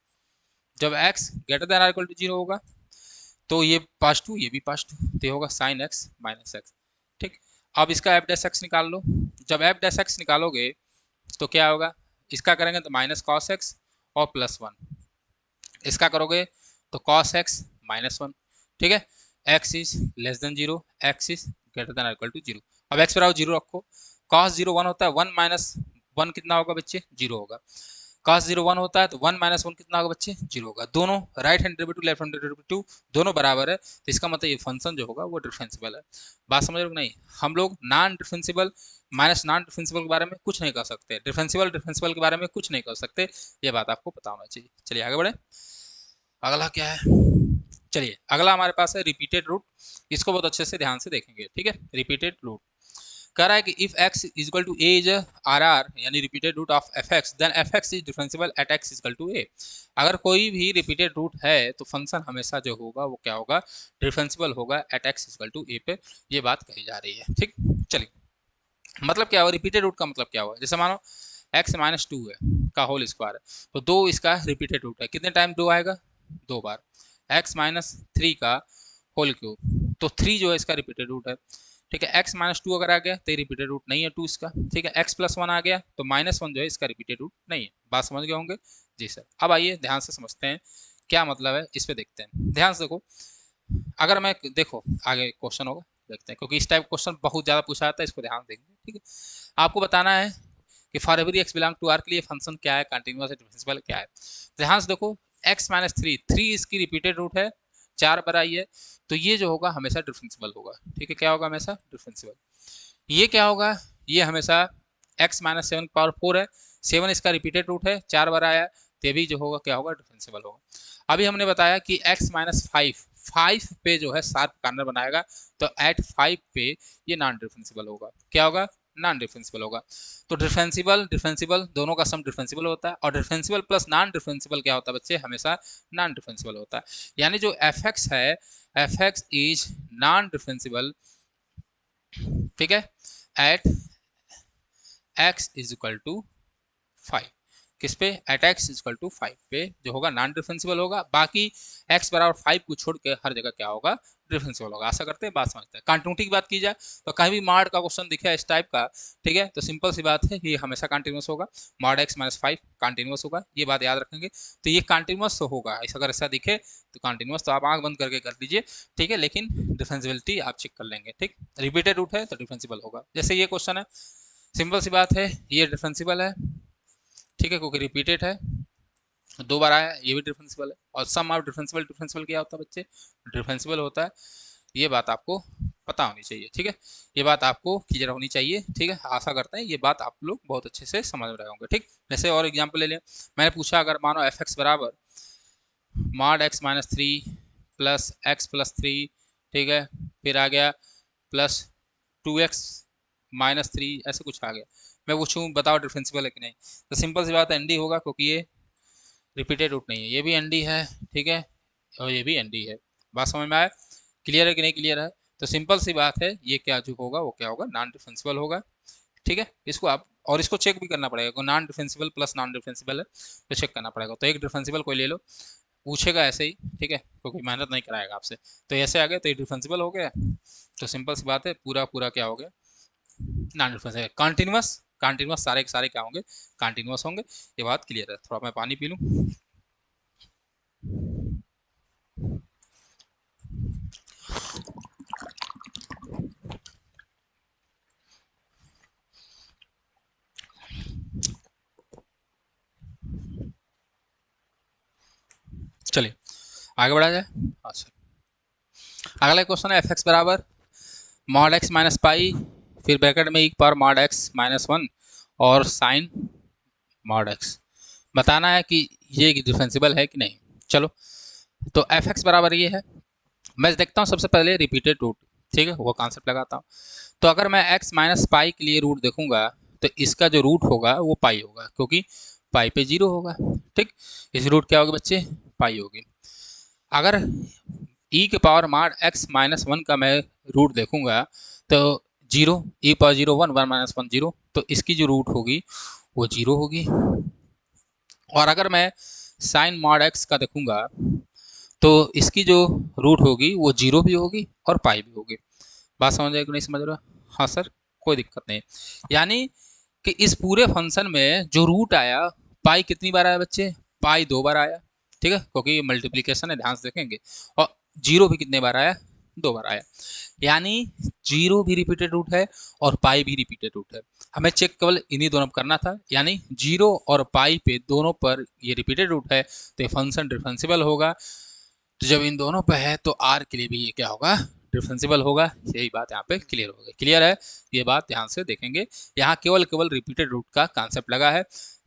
जब x greater than or equal to zero होगा तो ये पास टू, ये भी पास टू, तो ये होगा साइन एक्स माइनस एक्स। ठीक, अब इसका एफ डैश एक्स निकाल लो। जब एफ डैश एक्स निकालोगे तो क्या होगा, इसका करेंगे तो माइनस कॉस एक्स और प्लस वन, इसका करोगे तो कॉस एक्स माइनस वन। ठीक है, x is less than zero, x is greater than equal to zero. अब एक्स बराबर जीरो रखो, कॉस जीरो वन होता है, वन माइनस वन कितना होगा बच्चे, जीरो होगा। कॉस जीरो वन होता है तो वन माइनस वन कितना होगा बच्चे, जीरो होगा। दोनों right hand derivative left hand derivative दोनों बराबर है, तो इसका मतलब ये फंक्शन जो होगा वो डिफरेंशियल है। बात समझ रहे हो नहीं, हम लोग non differential minus non differential के बारे में कुछ नहीं कर सकते, डिफरेंशियल डिफरेंशियल के बारे में कुछ नहीं कर सकते, ये बात आपको पता होना चाहिए। चलिए आगे बढ़े, अगला क्या है। चलिए अगला हमारे पास है रिपीटेड रूट, इसको बहुत अच्छे से ध्यान से देखेंगे। ठीक है, रिपीटेड रूट कह रहा है कि if x is equal to a is R R, यानी repeated root of f x, then f x is differential at x is equal to a. अगर कोई भी रिपीटेड रूट है तो फंक्शन हमेशा जो होगा वो क्या होगा, डिफरेंशियल होगा at x is equal to a पे, ये बात कही जा रही है। ठीक, चलिए मतलब क्या हुआ, रिपीटेड रूट का मतलब क्या हुआ, जैसे मानो x माइनस टू है का होल स्क्वायर है, तो दो इसका रिपीटेड रूट है, कितने टाइम दो आएगा, दो बार। x माइनस थ्री का होल क्यूब, तो थ्री जो है इसका रिपीटेड रूट है। ठीक है, x माइनस टू अगर आ गया तो रिपीटेड रूट नहीं है टू इसका। ठीक है, x प्लस वन आ गया तो माइनस वन जो है इसका रिपीटेड रूट नहीं है। बात समझ गए होंगे जी सर। अब आइए ध्यान से समझते हैं क्या मतलब है, इस पे देखते हैं, ध्यान से देखो। अगर मैं देखो आगे क्वेश्चन होगा, देखते हैं, क्योंकि इस टाइप क्वेश्चन बहुत ज़्यादा पूछा जाता है, इसको ध्यान देंगे। ठीक है, आपको बताना है कि for every x belong to R के लिए फंक्शन क्या है, कंटिन्यूअस है, डिफरेंशियल क्या है। ध्यान से देखो, x माइनस थ्री, थ्री इसकी रिपीटेड रूट है, चार बार आई है, तो ये जो होगा हमेशा डिफरेंशियल होगा। ठीक है, क्या होगा हमेशा डिफरेंशियल। ये क्या होगा, ये हमेशा x minus seven power four है, सेवन इसका रिपीटेड रूट है, चार बार आया, तो भी जो होगा क्या होगा, डिफरेंशियल होगा। अभी हमने बताया कि x माइनस फाइव, फाइव पे जो है शार्प कार्नर बनाएगा, तो एट फाइव पे ये नॉन डिफरेंशियल होगा, क्या होगा, नॉन डिफरेंशियल होगा। तो डिफरेंशियल डिफरेंशियल दोनों का सम डिफरेंशियल होता है, और डिफरेंशियल प्लस नॉन डिफरेंशियल क्या होता है बच्चे, हमेशा नॉन डिफरेंशियल होता है। यानी जो एफ एक्स है, F x is non differential, ठीक है, at X is equal to five. किस पे, at x equal to five पे जो होगा नॉन डिफरेंशियल होगा, बाकी एक्स बराबर फाइव को छोड़ के हर जगह क्या होगा, डिफरेंशियल होगा। आशा करते हैं बात समझते हैं। कंटिन्यूटी की बात की जाए तो कहीं भी मॉड का क्वेश्चन दिखे इस टाइप का, ठीक है, तो सिंपल सी बात है कि हमेशा कंटिन्यूस होगा, mod x minus five continuous होगा, ये बात याद रखेंगे। तो ये कंटिन्यूस होगा, अगर ऐसा दिखे तो कंटिन्यूस, तो आप आंख बंद करके कर लीजिए। ठीक है, लेकिन डिफरेंशियबिलिटी आप चेक कर लेंगे। ठीक, रिपीटेड रूट है तो डिफरेंशियल होगा, जैसे ये क्वेश्चन है, सिंपल सी बात है, ये डिफरेंशियल है। ठीक है, क्योंकि रिपीटेड है, दो बार आया, ये भी डिफरेंशियल है। और सम ऑफ डिफरेंशियल, डिफरेंशियल क्या होता है बच्चे, डिफरेंशियल होता है। ये बात आपको पता होनी चाहिए। ठीक है, ये बात आपको क्लियर होनी चाहिए। ठीक है, आशा करते हैं ये बात आप लोग बहुत अच्छे से समझ रहे होंगे। ठीक, जैसे और एग्जांपल ले लें, मैंने पूछा अगर मानो एफ एक्स बराबर mod x minus three plus x plus three, ठीक है, फिर आ गया plus two x minus three, ऐसे कुछ आ गया, मैं पूछूँ बताओ डिफरेंशियल है कि नहीं, तो सिंपल सी बात है एनडी होगा, क्योंकि ये रिपीटेड रूट नहीं है, ये भी एनडी है। ठीक है, और ये भी एनडी है। बात समझ में आया, क्लियर है कि नहीं क्लियर है। तो सिंपल सी बात है, ये क्या जो होगा वो क्या होगा, नॉन डिफरेंशियल होगा। ठीक है, इसको आप और इसको चेक भी करना पड़ेगा, non differential plus non differential है तो चेक करना पड़ेगा। तो एक डिफरेंशियल कोई ले लो, पूछेगा ऐसे ही, ठीक है, क्योंकि मेहनत नहीं कराएगा आपसे, तो ऐसे आ गया तो ये डिफरेंशियल हो गया। तो सिंपल सी बात है, पूरा पूरा क्या हो गया, नॉन डिफरेंशियल। कंटिन्यूस, कंटिन्यूस सारे के सारे क्या होंगे, कंटिन्यूस होंगे। ये बात क्लियर है। थोड़ा मैं पानी पी लूँ। चलिए आगे बढ़ा जाए। अच्छा, अगला क्वेश्चन है एफ एक्स बराबर मॉड एक्स माइनस पाई, फिर ब्रैकेट में एक power mod x minus one और साइन मॉड एक्स। बताना है कि ये डिफरेंशियल है कि नहीं। चलो तो एफ एक्स बराबर ये है। मैं देखता हूँ सबसे पहले रिपीटेड रूट, ठीक है, वो कॉन्सेप्ट लगाता हूँ। तो अगर मैं x माइनस पाई के लिए रूट देखूंगा तो इसका जो रूट होगा वो पाई होगा, क्योंकि पाई पे जीरो होगा। ठीक, इस रूट क्या होगी बच्चे, पाई होगी। अगर ई के पावर माड x माइनस वन का मैं रूट देखूंगा तो zero, e power zero one, one minus one zero, तो इसकी जो रूट होगी वो जीरो होगी। और अगर मैं साइन मॉड एक्स का देखूंगा तो इसकी जो रूट होगी वो जीरो भी होगी और पाई भी होगी। बात समझ रहे कि नहीं समझ रहे हो? हाँ सर, कोई दिक्कत नहीं। यानी कि इस पूरे फंक्शन में जो रूट आया, पाई कितनी बार आया बच्चे, पाई दो बार आया। ठीक है, क्योंकि मल्टीप्लीकेशन है, ध्यान से देखेंगे। और जीरो भी कितने बार आया, दो बार आया। यानी जीरो भी रिपीटेड रूट है और पाई भी रिपीटेड रूट है। हमें चेक केवल इन्हीं दोनों पर करना था, यानी जीरो और पाई पे दोनों पर ये रिपीटेड रूट है तो ये फंक्शन डिफरेंशियल होगा। तो जब इन दोनों पे है तो आर के लिए भी ये क्या होगा, डिफरेंशियल होगा। यही बात यहाँ पे क्लियर हो गई। क्लियर है, ये बात ध्यान से देखेंगे। यहाँ केवल केवल रिपीटेड रूट का कॉन्सेप्ट लगा है।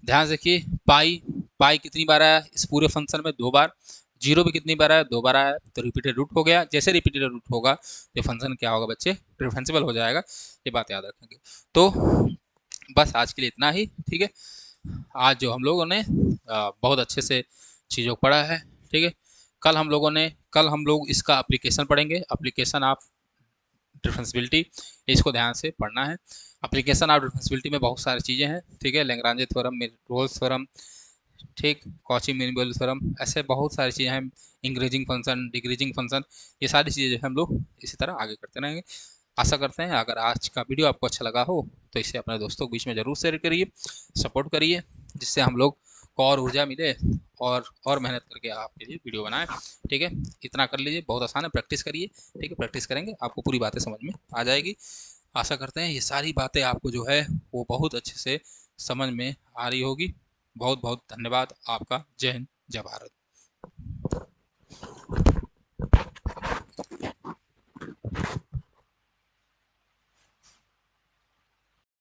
ध्यान से देखिए, पाई पाई कितनी बार आया इस पूरे फंक्शन में, दो बार। जीरो भी कितनी बार आया, दो बार आया, तो रिपीटेड रूट हो गया। जैसे रिपीटेड रूट होगा ये फंक्शन क्या होगा बच्चे, डिफरेंशियल हो जाएगा। ये बात याद रखेंगे। तो बस आज के लिए इतना ही, ठीक है। आज जो हम लोगों ने बहुत अच्छे से चीज़ों को पढ़ा है, ठीक है। कल हम लोग इसका एप्लीकेशन पढ़ेंगे, एप्लीकेशन ऑफ डिफरेंशियबिलिटी। इसको ध्यान से पढ़ना है। एप्लीकेशन ऑफ डिफरेंशियबिलिटी में बहुत सारी चीज़ें हैं, ठीक है। लैग्रांज थ्योरम, रोल्स थ्योरम, ठीक, कॉची मीन वैल्यू थ्योरम, ऐसे बहुत सारी चीज़ें हैं। इंक्रीजिंग फंक्शन, डिक्रीजिंग फंक्शन, ये सारी चीज़ें हम लोग इसी तरह आगे करते रहेंगे। आशा करते हैं अगर आज का वीडियो आपको अच्छा लगा हो तो इसे अपने दोस्तों के बीच में ज़रूर शेयर करिए, सपोर्ट करिए, जिससे हम लोग को और ऊर्जा मिले और मेहनत करके आपके लिए वीडियो बनाएं। ठीक है, इतना कर लीजिए, बहुत आसान है, प्रैक्टिस करिए। ठीक है, प्रैक्टिस करेंगे आपको पूरी बातें समझ में आ जाएगी। आशा करते हैं ये सारी बातें आपको जो है वो बहुत अच्छे से समझ में आ रही होगी। बहुत बहुत धन्यवाद आपका। जय हिंद, जय भारत।